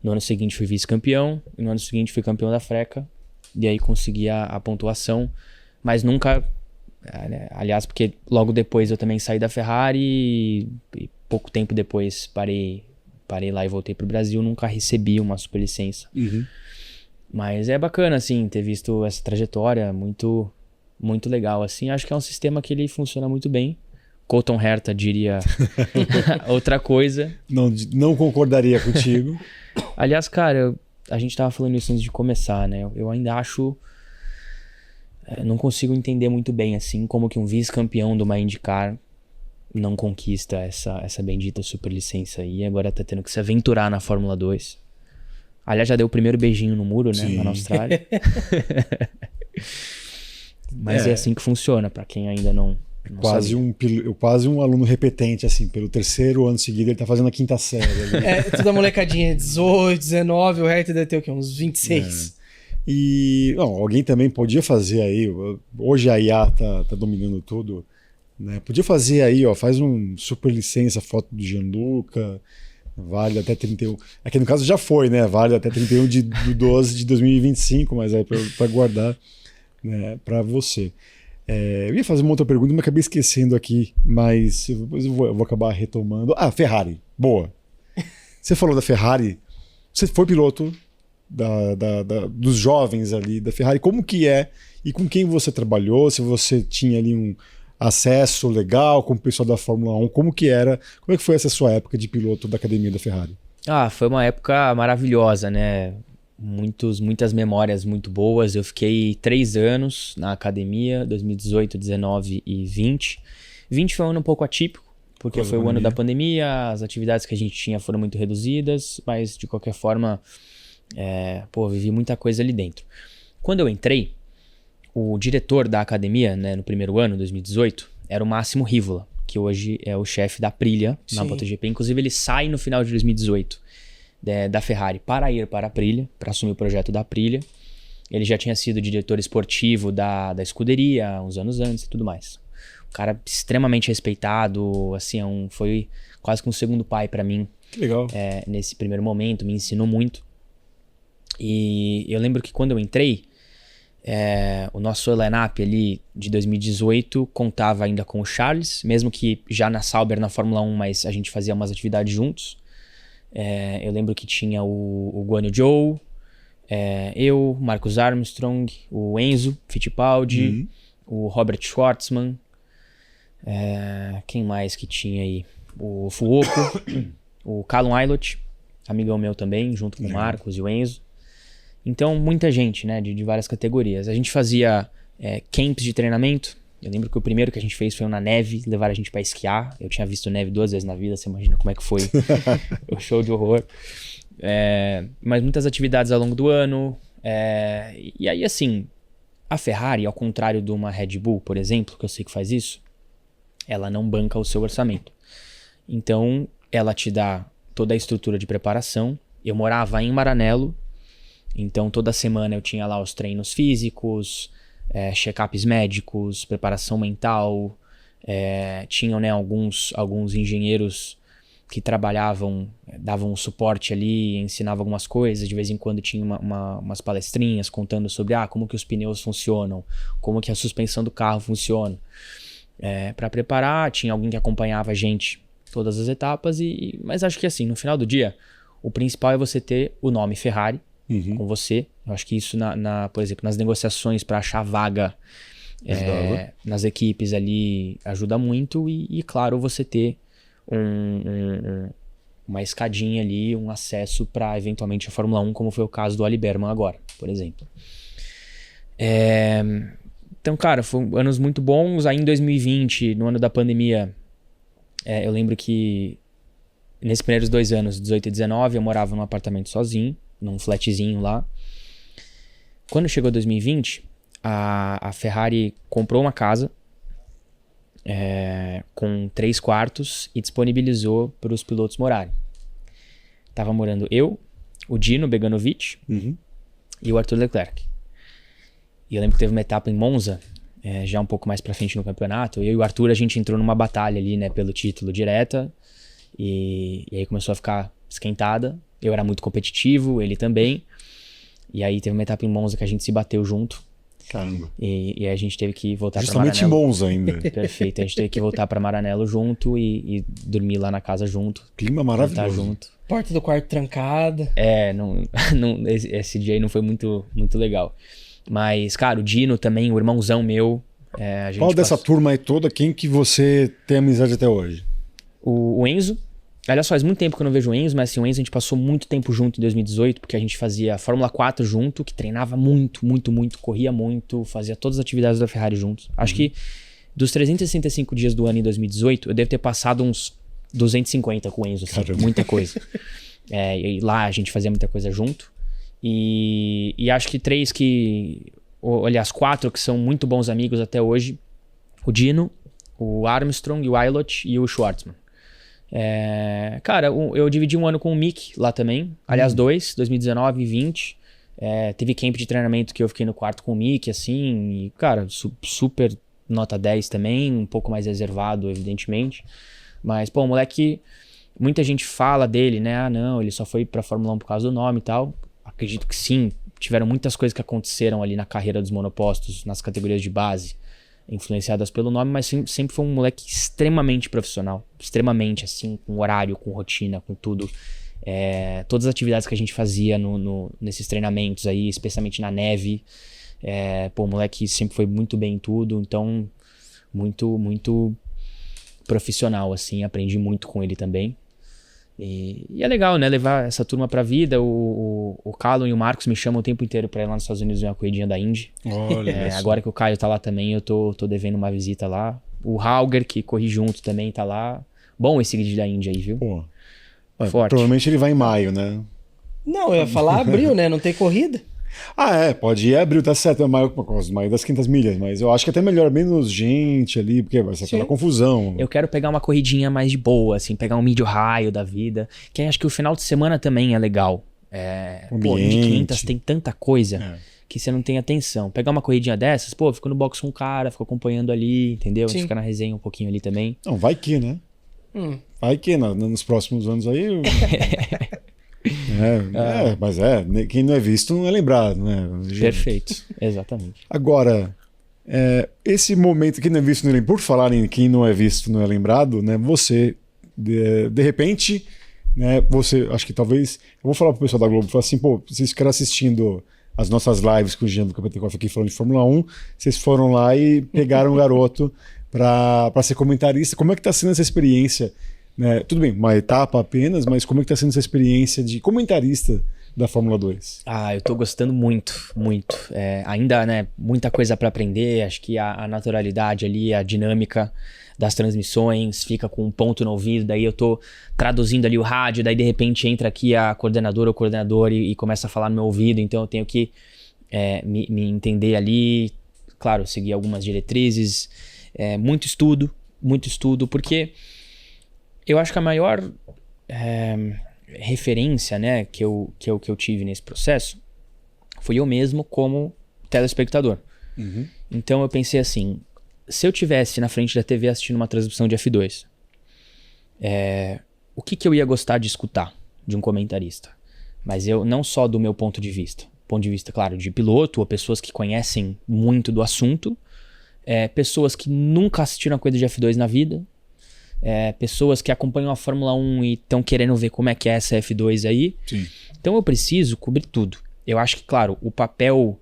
No ano seguinte fui vice-campeão. E no ano seguinte fui campeão da Freca. E aí consegui a pontuação. Mas nunca... aliás, porque logo depois eu também saí da Ferrari. E pouco tempo depois parei lá e voltei pro Brasil. Nunca recebi uma superlicença. Mas é bacana, assim, ter visto essa trajetória. Muito, muito legal, assim. Acho que é um sistema que ele funciona muito bem. Colton Herta diria outra coisa. Não concordaria contigo. Aliás, cara, a gente tava falando isso antes de começar, né? Eu ainda acho... não consigo entender muito bem, assim, como que um vice-campeão de uma IndyCar não conquista essa bendita superlicença aí. Agora tá tendo que se aventurar na Fórmula 2. Aliás, já deu o primeiro beijinho no muro, né? Lá na Austrália. Mas é assim que funciona, pra quem ainda não quase um aluno repetente, assim, pelo 3º ano seguido, ele tá fazendo a 5ª série. Ali. Toda molecadinha, 18, 19, o resto deve ter o quê? Uns 26. E alguém também podia fazer aí, hoje a IA tá dominando tudo, né? Podia fazer aí, faz um superlicença, foto do Gianluca, vale até 31. Aqui no caso já foi, né? Vale até 31 de 12 de 2025, mas é para guardar, né, para você. Eu ia fazer uma outra pergunta, mas acabei esquecendo aqui, mas depois eu vou acabar retomando. Ferrari. Boa. Você falou da Ferrari, você foi piloto dos jovens ali da Ferrari. Como que é e com quem você trabalhou? Se você tinha ali um acesso legal com o pessoal da Fórmula 1, como que era? Como é que foi essa sua época de piloto da academia da Ferrari? Foi uma época maravilhosa, né? Muitas memórias muito boas. Eu fiquei 3 anos na academia, 2018, 19 e 20. 20 foi um ano um pouco atípico, porque foi o ano da pandemia, as atividades que a gente tinha foram muito reduzidas, mas de qualquer forma, vivi muita coisa ali dentro. Quando eu entrei, o diretor da academia, né, no primeiro ano, 2018, era o Máximo Rivola, que hoje é o chefe da Aprilia na MotoGP. Inclusive, ele sai no final de 2018 da Ferrari para ir para a Aprilia, para assumir o projeto da Aprilia. Ele já tinha sido diretor esportivo da escuderia uns anos antes e tudo mais. Um cara extremamente respeitado, assim, foi quase que um segundo pai para mim. Que legal. Nesse primeiro momento, me ensinou muito. E eu lembro que quando eu entrei, o nosso line-up ali de 2018 contava ainda com o Charles, mesmo que já na Sauber, na Fórmula 1, mas a gente fazia umas atividades juntos. Eu lembro que tinha o Guan Yu Zhou, Eu, Marcus Armstrong, o Enzo Fittipaldi, o Robert Schwartzman, quem mais que tinha aí? O Fuoco, o Callum Aylott, amigão meu também, junto com o Marcos e o Enzo. Então, muita gente, né, de várias categorias. A gente fazia camps de treinamento. Eu lembro que o primeiro que a gente fez foi na neve, levaram a gente pra esquiar. Eu tinha visto neve 2 vezes na vida, você imagina como é que foi o show de horror. Mas muitas atividades ao longo do ano. E aí, assim, a Ferrari, ao contrário de uma Red Bull, por exemplo, que eu sei que faz isso, ela não banca o seu orçamento. Então, ela te dá toda a estrutura de preparação. Eu morava em Maranello, então toda semana eu tinha lá os treinos físicos, check-ups médicos, preparação mental. Tinham, né, alguns engenheiros que trabalhavam, davam suporte ali, ensinavam algumas coisas. De vez em quando tinha umas palestrinhas contando sobre como que os pneus funcionam, como que a suspensão do carro funciona. Para preparar, tinha alguém que acompanhava a gente todas as etapas. Mas acho que assim, no final do dia, o principal é você ter o nome Ferrari com você. Eu acho que isso, por exemplo, nas negociações para achar vaga nas equipes ali, ajuda muito. E claro, você ter uma escadinha ali, um acesso para eventualmente a Fórmula 1, como foi o caso do Ali Berman agora, por exemplo. Então, cara, foram anos muito bons. Aí em 2020, no ano da pandemia, eu lembro que nesses primeiros 2 anos, 18 e 19, eu morava num apartamento sozinho, num flatzinho lá. Quando chegou 2020, a Ferrari comprou uma casa com 3 quartos e disponibilizou para os pilotos morarem. Tava morando eu, o Dino Beganovic e o Arthur Leclerc. E eu lembro que teve uma etapa em Monza, já um pouco mais pra frente no campeonato. Eu e o Arthur, a gente entrou numa batalha ali, né, pelo título direta. E aí começou a ficar esquentada. Eu era muito competitivo, ele também. E aí teve uma etapa em Monza que a gente se bateu junto. Caramba. E aí a gente teve que voltar pra Maranello. Justamente em Monza ainda. Perfeito. A gente teve que voltar pra Maranello junto e dormir lá na casa junto. Clima maravilhoso. Junto. Porta do quarto trancada. Esse dia aí não foi muito, muito legal. Mas, cara, o Dino também, o irmãozão meu. Qual dessa turma aí toda, quem que você tem amizade até hoje? O Enzo. Aliás, faz muito tempo que eu não vejo o Enzo, mas assim, o Enzo a gente passou muito tempo junto em 2018, porque a gente fazia Fórmula 4 junto, que treinava muito, muito, muito, corria muito, fazia todas as atividades da Ferrari juntos. Acho que dos 365 dias do ano em 2018, eu devo ter passado uns 250 com o Enzo, assim, muita coisa. E lá a gente fazia muita coisa junto. E acho que 4 que são muito bons amigos até hoje: o Dino, o Armstrong, o Aylott e o Schwartzman. Cara, eu dividi um ano com o Mick lá também. Aliás, 2, 2019 e 20. Teve camp de treinamento que eu fiquei no quarto com o Mick, assim. E, cara, super nota 10 também. Um pouco mais reservado, evidentemente. Mas, pô, o moleque... Muita gente fala dele, né? Não, ele só foi pra Fórmula 1 por causa do nome e tal. Acredito que sim. Tiveram muitas coisas que aconteceram ali na carreira dos monopostos, nas categorias de base, influenciadas pelo nome, mas sempre foi um moleque extremamente profissional. Extremamente, assim, com horário, com rotina, com tudo. Todas as atividades que a gente fazia nesses treinamentos aí, especialmente na neve. O moleque sempre foi muito bem em tudo, então muito, muito profissional, assim. Aprendi muito com ele também. E é legal, né? Levar essa turma pra vida. O Callum e o Marcos me chamam o tempo inteiro pra ir lá nos Estados Unidos ver uma corridinha da Indy. Olha agora que o Caio tá lá também, eu tô devendo uma visita lá. O Hauger, que corri junto também, tá lá. Bom esse grid da Indy aí, viu? Pô. Forte. Provavelmente ele vai em maio, né? Não, eu ia falar abril, né? Não tem corrida. Pode ir abril, tá certo, maio das 500 milhas, mas eu acho que até melhor menos gente ali, porque vai ser aquela confusão. Eu quero pegar uma corridinha mais de boa, assim, pegar um mid raio da vida, que acho que o final de semana também é legal. Indy 500 tem tanta coisa que você não tem atenção. Pegar uma corridinha dessas, fica no box com o cara, fica acompanhando ali, entendeu? Fica na resenha um pouquinho ali também. Não, vai que, né? Vai que nos próximos anos aí... Mas quem não é visto não é lembrado, né? Perfeito, exatamente. Agora, esse momento que não é visto não é lembrado, por falar em quem não é visto não é lembrado, né? Você, de repente, né? Você, acho que talvez... Eu vou falar pro pessoal da Globo, falar assim, pô, vocês ficaram assistindo as nossas lives com o Jean do Capitão Coffee aqui falando de Fórmula 1, vocês foram lá e pegaram um garoto para ser comentarista. Como é que tá sendo essa experiência? Né? Tudo bem, uma etapa apenas, mas como é que tá sendo essa experiência de comentarista da Fórmula 2? Eu tô gostando muito, muito. Ainda, né, muita coisa para aprender. Acho que a naturalidade ali, a dinâmica das transmissões, fica com um ponto no ouvido, daí eu tô traduzindo ali o rádio, daí de repente entra aqui a coordenadora ou coordenador e começa a falar no meu ouvido, então eu tenho que me entender ali, claro, seguir algumas diretrizes, muito estudo, porque eu acho que a maior referência, né, que eu tive nesse processo foi eu mesmo como telespectador. Uhum. Então eu pensei assim, se eu tivesse na frente da TV assistindo uma transmissão de F2, o que eu ia gostar de escutar de um comentarista? Mas eu não só do meu ponto de vista, claro, de piloto ou pessoas que conhecem muito do assunto, pessoas que nunca assistiram a coisa de F2 na vida, pessoas que acompanham a Fórmula 1 e estão querendo ver como é que é essa F2 aí. Sim. Então eu preciso cobrir tudo. Eu acho que, claro, o papel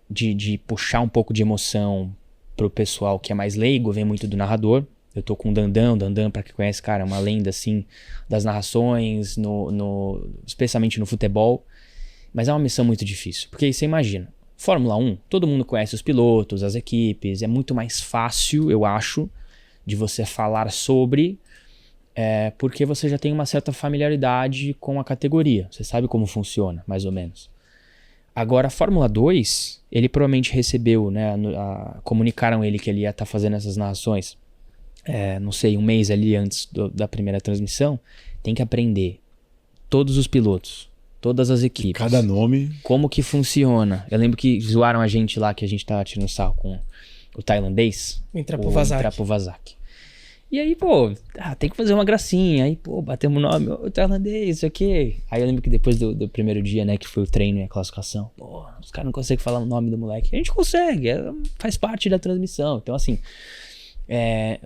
de puxar um pouco de emoção pro pessoal que é mais leigo vem muito do narrador. Eu tô com o Dandan, pra quem conhece, cara, é uma lenda assim das narrações, especialmente no futebol. Mas é uma missão muito difícil, porque aí você imagina, Fórmula 1, todo mundo conhece os pilotos, as equipes, é muito mais fácil, eu acho, de você falar sobre, porque você já tem uma certa familiaridade com a categoria, você sabe como funciona, mais ou menos. Agora, a Fórmula 2, ele provavelmente recebeu, né, comunicaram ele que ele ia estar fazendo essas narrações, não sei, um mês ali antes da primeira transmissão, tem que aprender todos os pilotos, todas as equipes. Cada nome. Como que funciona. Eu lembro que zoaram a gente lá, que a gente tava tirando sarro com o tailandês. O Intrapovazak. E aí, pô, tem que fazer uma gracinha. Aí, pô, batemos o nome, o tailandês, isso aqui. Aí eu lembro que depois do primeiro dia, né, que foi o treino e a classificação, pô, os caras não conseguem falar o nome do moleque. A gente consegue, faz parte da transmissão. Então, assim,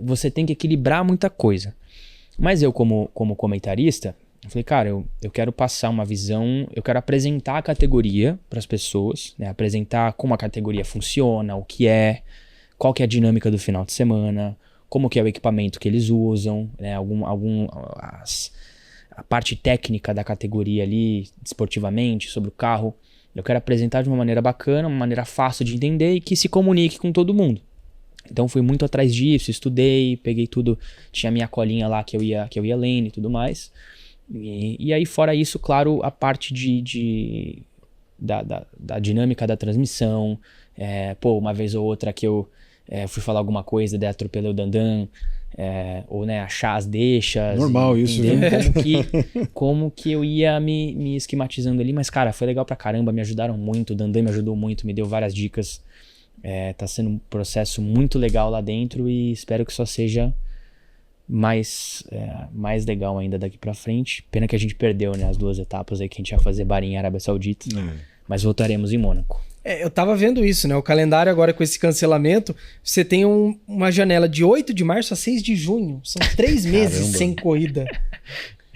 você tem que equilibrar muita coisa. Mas eu, como comentarista, eu falei, cara, eu quero passar uma visão, eu quero apresentar a categoria para as pessoas, né, apresentar como a categoria funciona, o que é, qual que é a dinâmica do final de semana, como que é o equipamento que eles usam, né, a parte técnica da categoria ali, esportivamente, sobre o carro. Eu quero apresentar de uma maneira bacana, uma maneira fácil de entender e que se comunique com todo mundo. Então fui muito atrás disso, estudei, peguei tudo, tinha a minha colinha lá que eu ia lendo e tudo mais. E aí fora isso, claro, a parte da dinâmica da transmissão, uma vez ou outra que eu fui falar alguma coisa, daí atropelei o Dandan, ou né, achar as deixas. Normal isso, né? Como que eu ia me esquematizando ali, mas cara, foi legal pra caramba, me ajudaram muito, o Dandan me ajudou muito, me deu várias dicas, tá sendo um processo muito legal lá dentro e espero que só seja mais legal ainda daqui pra frente. Pena que a gente perdeu, né, as 2 etapas aí que a gente ia fazer Bahrein e Arábia Saudita, mas voltaremos em Mônaco. Eu tava vendo isso, né? O calendário agora com esse cancelamento, você tem uma janela de 8 de março a 6 de junho. São 3 meses sem corrida.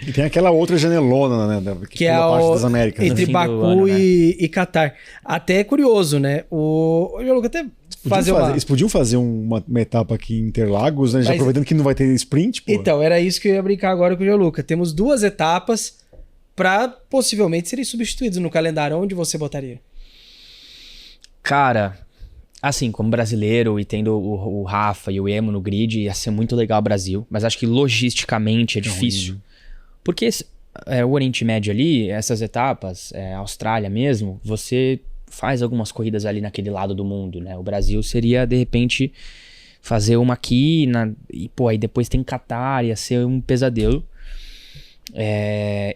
E tem aquela outra janelona, né? Que é a parte das Américas, entre Baku e Qatar. Até é curioso, né? O Gianluca até eles podiam fazer uma etapa aqui em Interlagos, né? Já aproveitando que não vai ter sprint, pô. Então, era isso que eu ia brincar agora com o Gianluca. Temos 2 etapas para possivelmente serem substituídos no calendário. Onde você botaria? Cara, assim, como brasileiro e tendo o Rafa e o Emo no grid, ia ser muito legal o Brasil. Mas acho que logisticamente é difícil. Porque o Oriente Médio ali, essas etapas, a Austrália mesmo, você faz algumas corridas ali naquele lado do mundo, né? O Brasil seria, de repente, fazer uma aqui e, pô, aí depois tem Qatar, ia ser um pesadelo.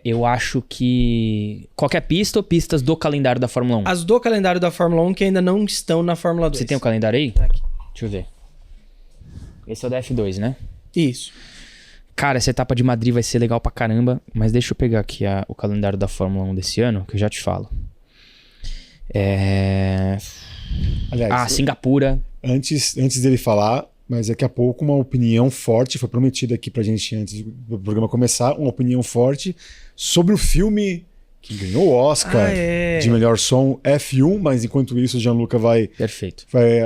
Eu acho que qualquer pista ou pistas do calendário da Fórmula 1? As do calendário da Fórmula 1 que ainda não estão na Fórmula 2. Você tem o calendário aí? Tá aqui. Deixa eu ver. Esse é o da F2, né? Isso. Cara, essa etapa de Madrid vai ser legal pra caramba, mas deixa eu pegar aqui o calendário da Fórmula 1 desse ano, que eu já te falo. Aliás, Singapura. Antes dele falar, Mas daqui a pouco uma opinião forte, foi prometida aqui pra gente antes do programa começar, uma opinião forte sobre o filme que ganhou o Oscar de melhor som, F1, mas enquanto isso o Gianluca vai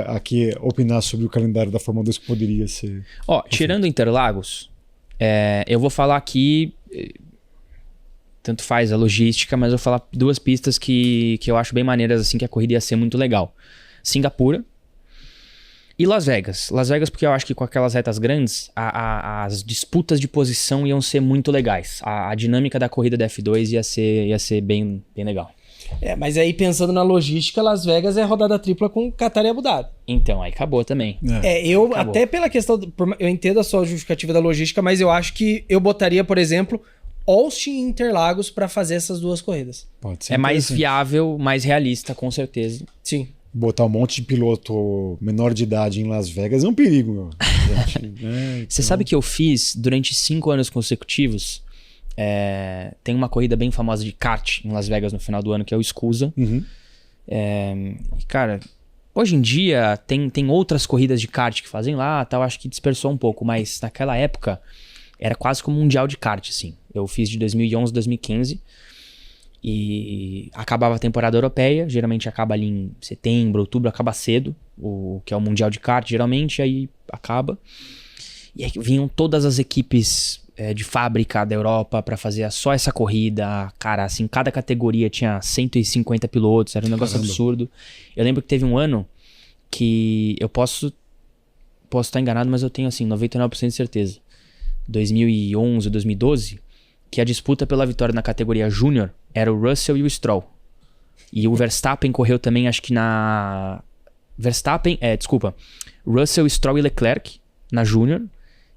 aqui opinar sobre o calendário da Fórmula 2 que poderia ser... Tirando Interlagos, eu vou falar aqui, tanto faz a logística, mas eu vou falar 2 pistas que eu acho bem maneiras, assim, que a corrida ia ser muito legal. Singapura e Las Vegas. Las Vegas porque eu acho que com aquelas retas grandes, as disputas de posição iam ser muito legais. A dinâmica da corrida da F2 ia ser bem legal. Mas aí pensando na logística, Las Vegas é rodada tripla com Qatar e Abu Dhabi. Então, aí acabou também. Acabou. Até pela questão, eu entendo a sua justificativa da logística, mas eu acho que eu botaria, por exemplo, Austin e Interlagos para fazer essas 2 corridas. Pode ser mais viável, mais realista, com certeza. Sim. Botar um monte de piloto menor de idade em Las Vegas é um perigo, meu. Você sabe que eu fiz durante 5 anos consecutivos? Tem uma corrida bem famosa de kart em Las Vegas no final do ano, que é o SCUSA. Cara, hoje em dia tem outras corridas de kart que fazem lá, tal, acho que dispersou um pouco, mas naquela época era quase como um mundial de kart, assim. Eu fiz de 2011 a 2015. E acabava a temporada europeia, geralmente acaba ali em setembro, outubro, acaba cedo, que é o Mundial de Kart, geralmente, aí acaba. E aí vinham todas as equipes de fábrica da Europa pra fazer só essa corrida. Cara, assim, cada categoria tinha 150 pilotos, era um negócio absurdo. Eu lembro que teve um ano que eu posso estar enganado, mas eu tenho, assim, 99% de certeza. 2011, 2012, que a disputa pela vitória na categoria Júnior era o Russell e o Stroll. E o Verstappen correu também, acho que na... Russell, Stroll e Leclerc na Júnior.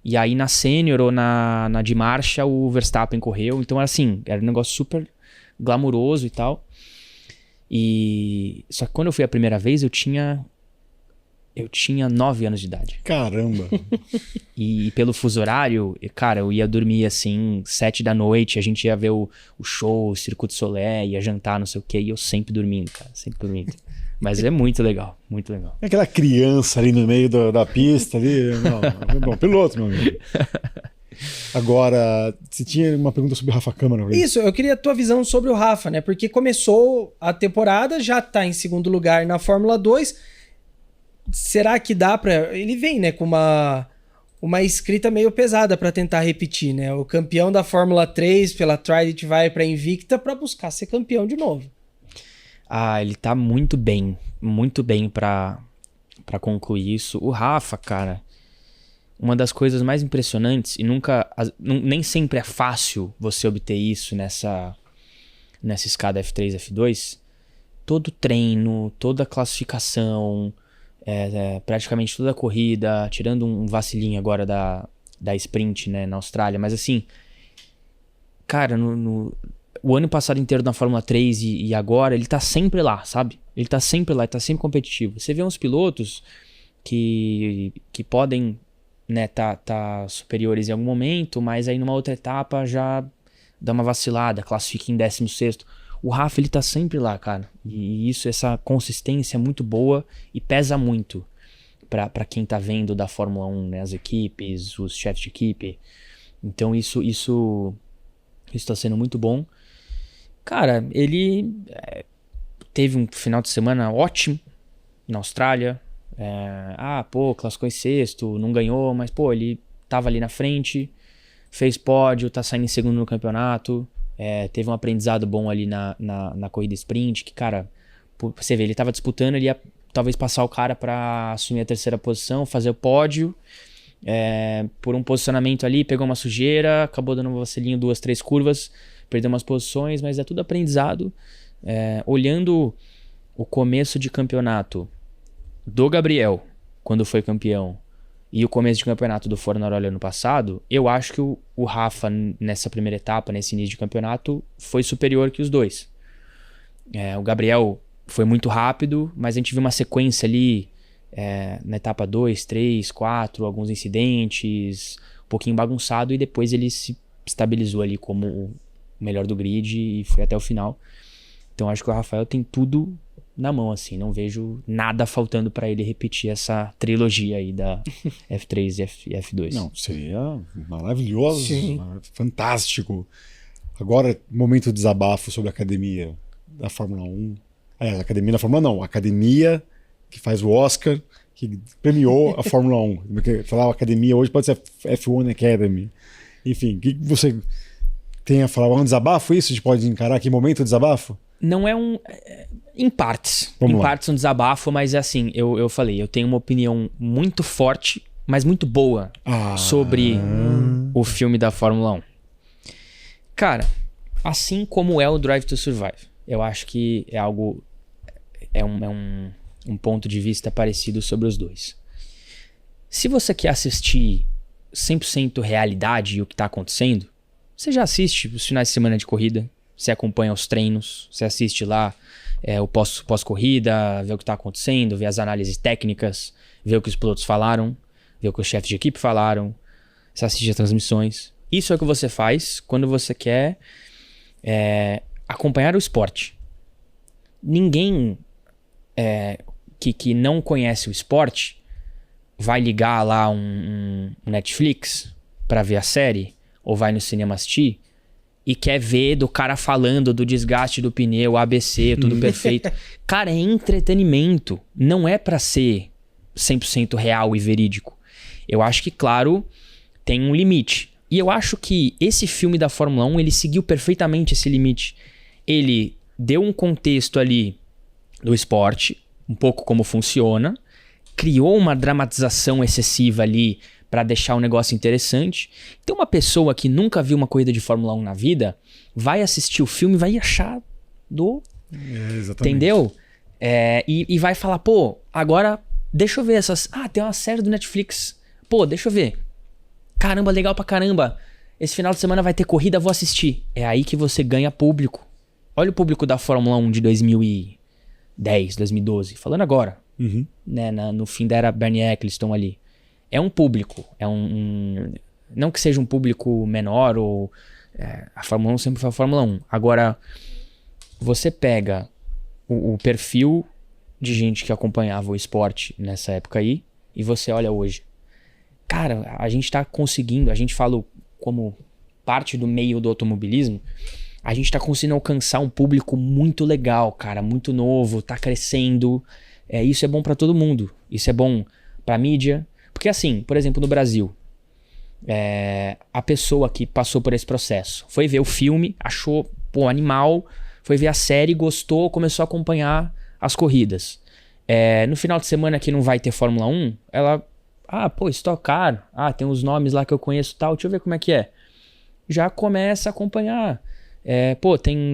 E aí na Sênior ou na de marcha o Verstappen correu. Então assim, era um negócio super glamuroso e tal. Só que quando eu fui a primeira vez eu tinha 9 anos de idade. Caramba! E pelo fuso horário, cara, eu ia dormir assim, 7 da noite, a gente ia ver o show, o Circuito Solé, ia jantar, não sei o quê, e eu sempre dormindo, cara, sempre dormindo. Mas é muito legal, muito legal. É aquela criança ali no meio da pista ali, bom, piloto, meu amigo. Agora, você tinha uma pergunta sobre o Rafa Câmara? Isso, eu queria a tua visão sobre o Rafa, né? Porque começou a temporada, já tá em segundo lugar na Fórmula 2. Será que dá pra... Ele vem, né, com uma escrita meio pesada pra tentar repetir, né? O campeão da Fórmula 3 pela Trident vai pra Invicta pra buscar ser campeão de novo. Ele tá muito bem pra concluir isso. O Rafa, cara, uma das coisas mais impressionantes, e nem sempre é fácil você obter isso nessa escada F3, F2, todo treino, toda classificação... praticamente toda a corrida, tirando um vacilinho agora da sprint, né, na Austrália, mas assim, cara, o ano passado inteiro na Fórmula 3 e agora, ele tá sempre lá, sabe? Ele tá sempre lá, ele tá sempre competitivo. Você vê uns pilotos que podem, né, tá superiores em algum momento, mas aí numa outra etapa já dá uma vacilada, classifica em 16º. O Rafa, ele tá sempre lá, cara. E essa consistência é muito boa e pesa muito pra quem tá vendo da Fórmula 1, né? As equipes, os chefes de equipe. Então isso tá sendo muito bom. Cara, ele teve um final de semana ótimo na Austrália. Classificou em 6º, não ganhou, mas, ele tava ali na frente, fez pódio, tá saindo em 2º no campeonato. Teve um aprendizado bom ali na corrida sprint, que, cara, você vê, ele tava disputando, ele ia talvez passar o cara pra assumir a 3ª posição, fazer o pódio, por um posicionamento ali, pegou uma sujeira, acabou dando um vacilinho, 2, 3 curvas, perdeu umas posições, mas é tudo aprendizado. Olhando o começo de campeonato do Gabriel, quando foi campeão, e o começo de campeonato do Fornaroli ano passado, eu acho que o Rafa, nessa primeira etapa, nesse início de campeonato, foi superior que os dois. O Gabriel foi muito rápido, mas a gente viu uma sequência ali na etapa 2, 3, 4, alguns incidentes, um pouquinho bagunçado, e depois ele se estabilizou ali como o melhor do grid e foi até o final. Então acho que o Rafael tem tudo na mão, assim. Não vejo nada faltando para ele repetir essa trilogia aí da F3 e F2. Não, seria maravilhoso, fantástico. Agora, momento de desabafo sobre a academia da Fórmula 1. A academia da Fórmula não, a academia que faz o Oscar, que premiou a Fórmula 1. Falar academia hoje pode ser F1 Academy. Enfim, o que você tem a falar? Um desabafo isso? A gente pode encarar aqui momento de desabafo? Não é um... Em partes. Em partes um desabafo, mas é assim, eu falei, eu tenho uma opinião muito forte, mas muito boa sobre o filme da Fórmula 1. Cara, assim como é o Drive to Survive, eu acho que é algo... É um ponto de vista parecido sobre os dois. Se você quer assistir 100% realidade e o que está acontecendo, você já assiste os finais de semana de corrida, você acompanha os treinos, você assiste lá o pós-corrida, vê o que está acontecendo, vê as análises técnicas, vê o que os pilotos falaram, vê o que os chefes de equipe falaram, você assiste as transmissões. Isso é o que você faz quando você quer acompanhar o esporte. Ninguém que não conhece o esporte vai ligar lá um Netflix para ver a série ou vai no cinema assistir e quer ver do cara falando do desgaste do pneu, ABC, tudo perfeito. Cara, é entretenimento. Não é para ser 100% real e verídico. Eu acho que, claro, tem um limite. E eu acho que esse filme da Fórmula 1, ele seguiu perfeitamente esse limite. Ele deu um contexto ali do esporte, um pouco como funciona, criou uma dramatização excessiva ali para deixar o negócio interessante. Então uma pessoa que nunca viu uma corrida de Fórmula 1 na vida vai assistir o filme e vai achar exatamente. Entendeu? E vai falar, pô, agora deixa eu ver essas... tem uma série do Netflix. Pô, deixa eu ver. Caramba, legal pra caramba. Esse final de semana vai ter corrida, vou assistir. É aí que você ganha público. Olha o público da Fórmula 1 de 2010, 2012. Falando agora. Né, no fim da era Bernie Eccleston ali. É um público. Não que seja um público menor ou... a Fórmula 1 sempre foi a Fórmula 1. Agora, você pega o perfil de gente que acompanhava o esporte nessa época aí e você olha hoje. Cara, a gente tá conseguindo, a gente fala como parte do meio do automobilismo, a gente tá conseguindo alcançar um público muito legal, cara, muito novo, tá crescendo. Isso é bom pra todo mundo. Isso é bom pra mídia. Porque assim, por exemplo, no Brasil, a pessoa que passou por esse processo foi ver o filme, achou, animal, foi ver a série, gostou, começou a acompanhar as corridas. No final de semana que não vai ter Fórmula 1, ela... Stock Car. Tem uns nomes lá que eu conheço e tal. Deixa eu ver como é que é. Já começa a acompanhar.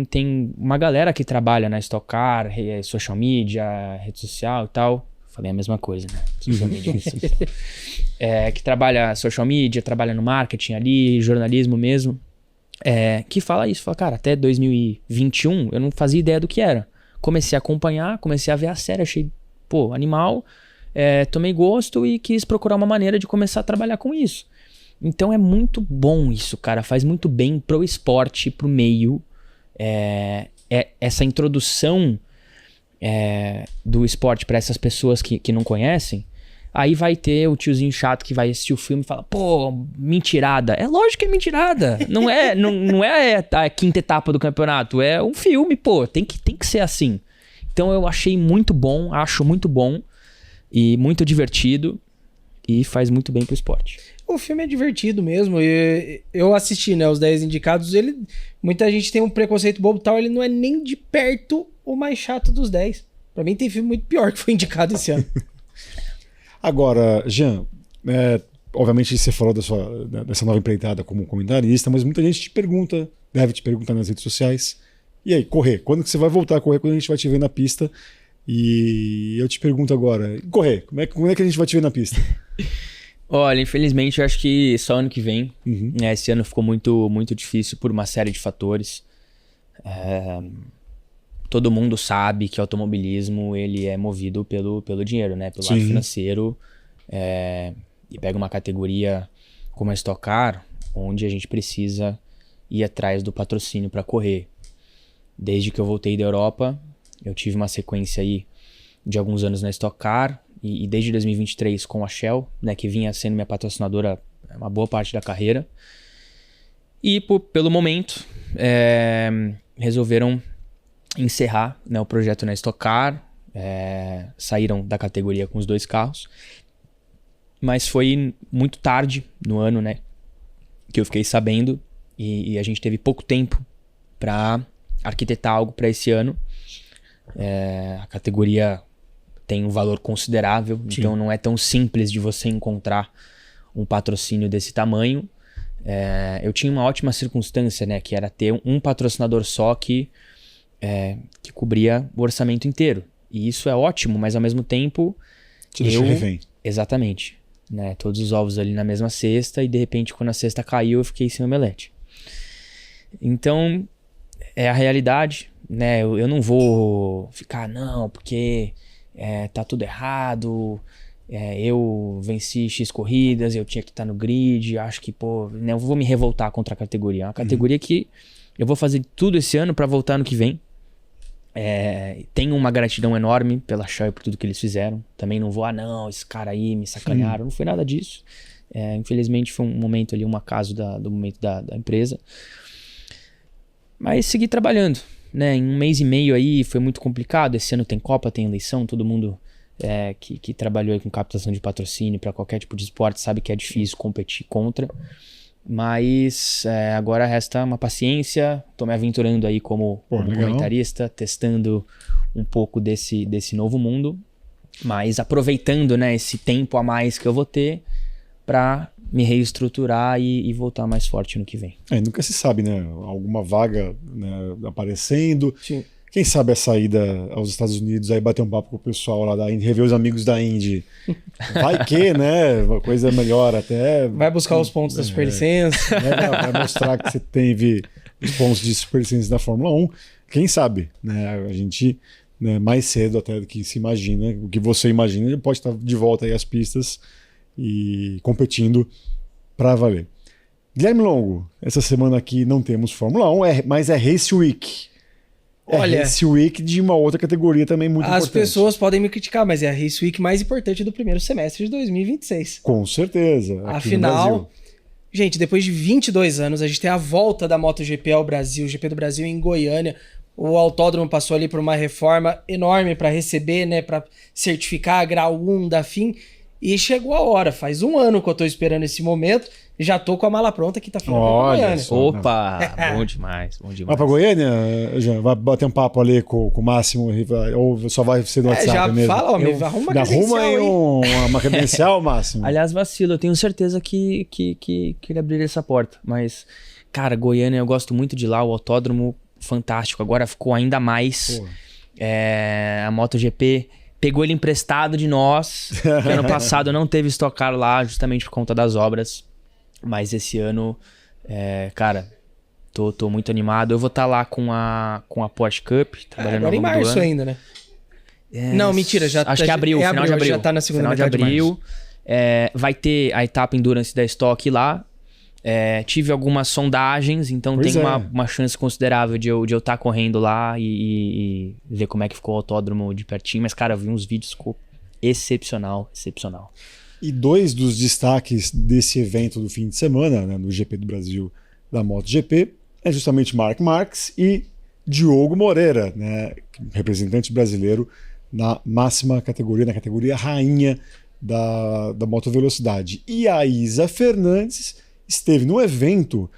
Tem uma galera que trabalha na Stock Car, social media, rede social e tal. Falei a mesma coisa, né? Social media. Que trabalha social media, trabalha no marketing ali, jornalismo mesmo. Que fala isso. Fala, cara, até 2021 eu não fazia ideia do que era. Comecei a acompanhar, comecei a ver a série, achei, animal. Tomei gosto e quis procurar uma maneira de começar a trabalhar com isso. Então é muito bom isso, cara. Faz muito bem pro esporte, pro meio. Essa introdução do esporte para essas pessoas que não conhecem. Aí vai ter o tiozinho chato que vai assistir o filme e fala, mentirada. É lógico que é mentirada. Não é a quinta etapa do campeonato. É um filme, tem que ser assim. Então eu achei muito bom, acho muito bom. E muito divertido e faz muito bem pro esporte. O filme é divertido mesmo. Eu assisti, né, os 10 indicados. Muita gente tem um preconceito bobo tal. Ele não é nem de perto o mais chato dos 10. Pra mim tem filme muito pior que foi indicado esse ano. Agora, Jean, obviamente você falou dessa nova empreitada como comentarista, mas muita gente deve te perguntar nas redes sociais. E aí, correr? Quando que você vai voltar a correr? Quando a gente vai te ver na pista? E eu te pergunto agora, correr, como é que a gente vai te ver na pista? Olha, infelizmente eu acho que só ano que vem. Esse ano ficou muito, muito difícil por uma série de fatores. Todo mundo sabe que o automobilismo ele é movido pelo dinheiro, né? Pelo lado financeiro. E pega uma categoria como a Stock Car, onde a gente precisa ir atrás do patrocínio para correr. Desde que eu voltei da Europa, Eu tive uma sequência aí de alguns anos na Stock Car e desde 2023 com a Shell, né, que vinha sendo minha patrocinadora uma boa parte da carreira. E pelo momento, resolveram encerrar, né, o projeto na Stock Car, saíram da categoria com os 2 carros, mas foi muito tarde no ano, né, que eu fiquei sabendo e a gente teve pouco tempo para arquitetar algo para esse ano. A categoria tem um valor considerável, sim, então não é tão simples de você encontrar um patrocínio desse tamanho. Eu tinha uma ótima circunstância, né, que era ter um patrocinador só que cobria o orçamento inteiro. E isso é ótimo, mas ao mesmo tempo... Te deixa refém. Exatamente. Né, todos os ovos ali na mesma cesta e de repente quando a cesta caiu eu fiquei sem omelete. Então, é a realidade, né? Eu não vou ficar, não, porque tá tudo errado, eu venci X corridas, eu tinha que estar no grid, acho que, né, eu vou me revoltar contra a categoria. É uma categoria que eu vou fazer tudo esse ano para voltar no que vem. Tenho uma gratidão enorme pela Shell e por tudo que eles fizeram. Também não vou, não, esse cara aí me sacanearam. Não foi nada disso. Infelizmente foi um momento ali, um acaso do momento da empresa. Mas segui trabalhando, né? Em 1 mês e meio aí foi muito complicado. Esse ano tem Copa, tem eleição, todo mundo que trabalhou aí com captação de patrocínio para qualquer tipo de esporte sabe que é difícil competir contra. Mas agora resta uma paciência. Tô me aventurando aí como comentarista, testando um pouco desse novo mundo, mas aproveitando, né, esse tempo a mais que eu vou ter para me reestruturar e voltar mais forte no que vem. Nunca se sabe, né? Alguma vaga, né, aparecendo. Sim. Quem sabe a saída aos Estados Unidos, aí bater um papo com o pessoal lá da Indy, rever os amigos da Indy. Vai que, né? Uma coisa melhor até. Vai buscar os pontos da superlicença. Vai mostrar que você teve os pontos de superlicença da Fórmula 1. Quem sabe, né? A gente, né, mais cedo até do que se imagina, o que você imagina, ele pode estar de volta aí às pistas e competindo para valer. Guilherme Longo, essa semana aqui não temos Fórmula 1, mas é Race Week. Olha, Race Week de uma outra categoria também muito importante. As pessoas podem me criticar, mas é a Race Week mais importante do primeiro semestre de 2026. Com certeza. Afinal, gente, depois de 22 anos, a gente tem a volta da MotoGP ao Brasil, o GP do Brasil em Goiânia. O autódromo passou ali por uma reforma enorme para receber, né, para certificar grau 1 da FIM. E chegou a hora, faz 1 ano que eu tô esperando esse momento, já tô com a mala pronta que tá ficando pra Goiânia. Opa, bom demais, bom demais. Vai pra Goiânia, Jean? Vai bater um papo ali com o Máximo ou só vai ser no WhatsApp já mesmo? Fala, arruma uma credencial aí. Uma credencial, Máximo. Aliás, vacilo, eu tenho certeza que ele abriria essa porta, mas, cara, Goiânia, eu gosto muito de lá, o autódromo fantástico, agora ficou ainda mais. A MotoGP pegou ele emprestado de nós, que ano passado não teve Stock Car lá, justamente por conta das obras. Mas esse ano, cara, tô muito animado. Eu vou estar lá com a Porsche Cup, trabalhando agora em março ainda, né? Não, mentira, já acho que é abril, final de abril. Já tá na segunda final de abril. Vai ter a etapa Endurance da Stock lá. Tive algumas sondagens, então tem uma chance considerável de eu estar correndo lá e ver como é que ficou o autódromo de pertinho. Mas, cara, eu vi uns vídeos, ficou excepcional. E 2 dos destaques desse evento do fim de semana, né, no GP do Brasil da MotoGP, é justamente Marc Marques e Diogo Moreira, né, representante brasileiro na máxima categoria, na categoria rainha da motovelocidade. E a Isa Fernandes esteve no evento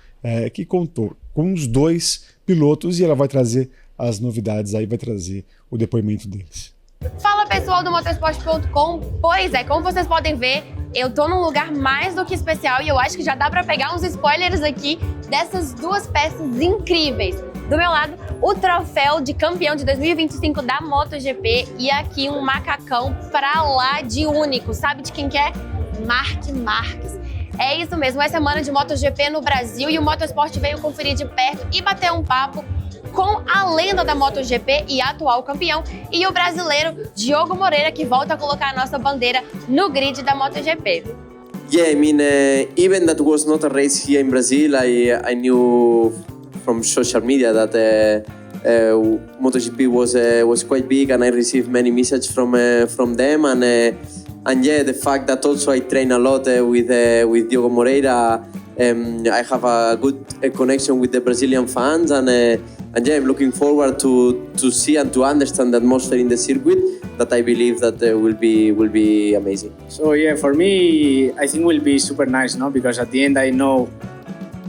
que contou com os 2 pilotos e ela vai trazer as novidades aí, vai trazer o depoimento deles. Fala pessoal do motorsport.com, pois é, como vocês podem ver, eu tô num lugar mais do que especial e eu acho que já dá pra pegar uns spoilers aqui dessas 2 peças incríveis. Do meu lado, o troféu de campeão de 2025 da MotoGP e aqui um macacão pra lá de único, sabe de quem que é? Marc Marques. É isso mesmo, é semana de MotoGP no Brasil e o Motorsport veio conferir de perto e bater um papo com a lenda da MotoGP e atual campeão e o brasileiro Diogo Moreira, que volta a colocar a nossa bandeira no grid da MotoGP. Yeah, I mean, even that was not a race here in Brazil, I knew from social media that MotoGP was quite big, and I received many messages from them, and yeah, the fact that also I train a lot with Diogo Moreira, I have a good connection with the Brazilian fans, and yeah, I'm looking forward to see and to understand the atmosphere in the circuit that I believe that will be amazing. So yeah, for me, I think will be super nice, no? Because at the end I know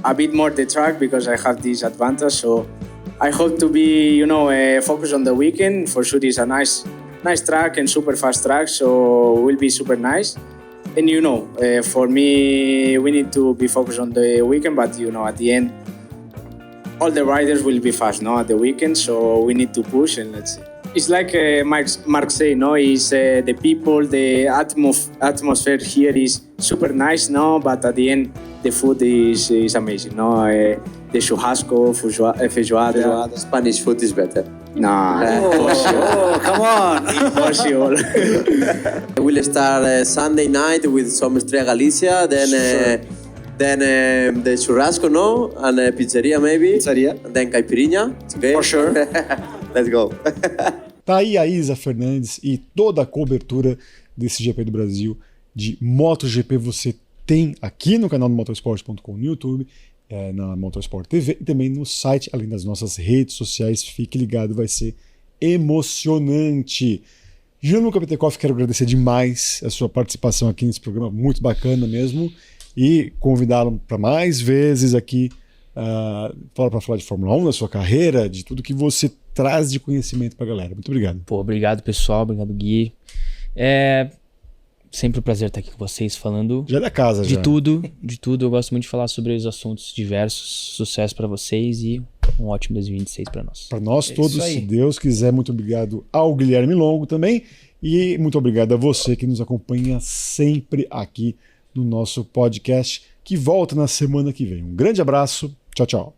a bit more the track because I have this advantage. So I hope to be, focused on the weekend. For sure, it's a nice track and super fast track, so it will be super nice. And for me, we need to be focused on the weekend, but at the end, all the riders will be fast, no, at the weekend. So we need to push, and let's see. It's like Mark said, no, is the people, the atmosphere here is super nice, no, but at the end, the food is amazing, no. The churrasco, feijoada. Spanish food is better. No, impossible. Come on. Impossible. We'll start Sunday night with some Estrella Galicia, then the churrasco, no, and pizzeria maybe. And then caipirinha. Okay? For sure. Let's go. Tá aí a Isa Fernandes e toda a cobertura desse GP do Brasil de MotoGP você tem aqui no canal do motorsport.com no YouTube, na Motorsport TV e também no site, além das nossas redes sociais. Fique ligado, vai ser emocionante. Gianluca Petekoff, quero agradecer demais a sua participação aqui nesse programa, muito bacana mesmo, e convidá-lo para mais vezes aqui para falar de Fórmula 1, da sua carreira, de tudo que você traz de conhecimento para a galera. Muito obrigado. Pô, obrigado pessoal, obrigado Gui. Sempre um prazer estar aqui com vocês falando já da casa, de tudo. Eu gosto muito de falar sobre os assuntos diversos. Sucesso para vocês e um ótimo 2026 para nós. Para nós todos, se Deus quiser. Muito obrigado ao Guilherme Longo também e muito obrigado a você que nos acompanha sempre aqui no nosso podcast, que volta na semana que vem. Um grande abraço. Tchau, tchau.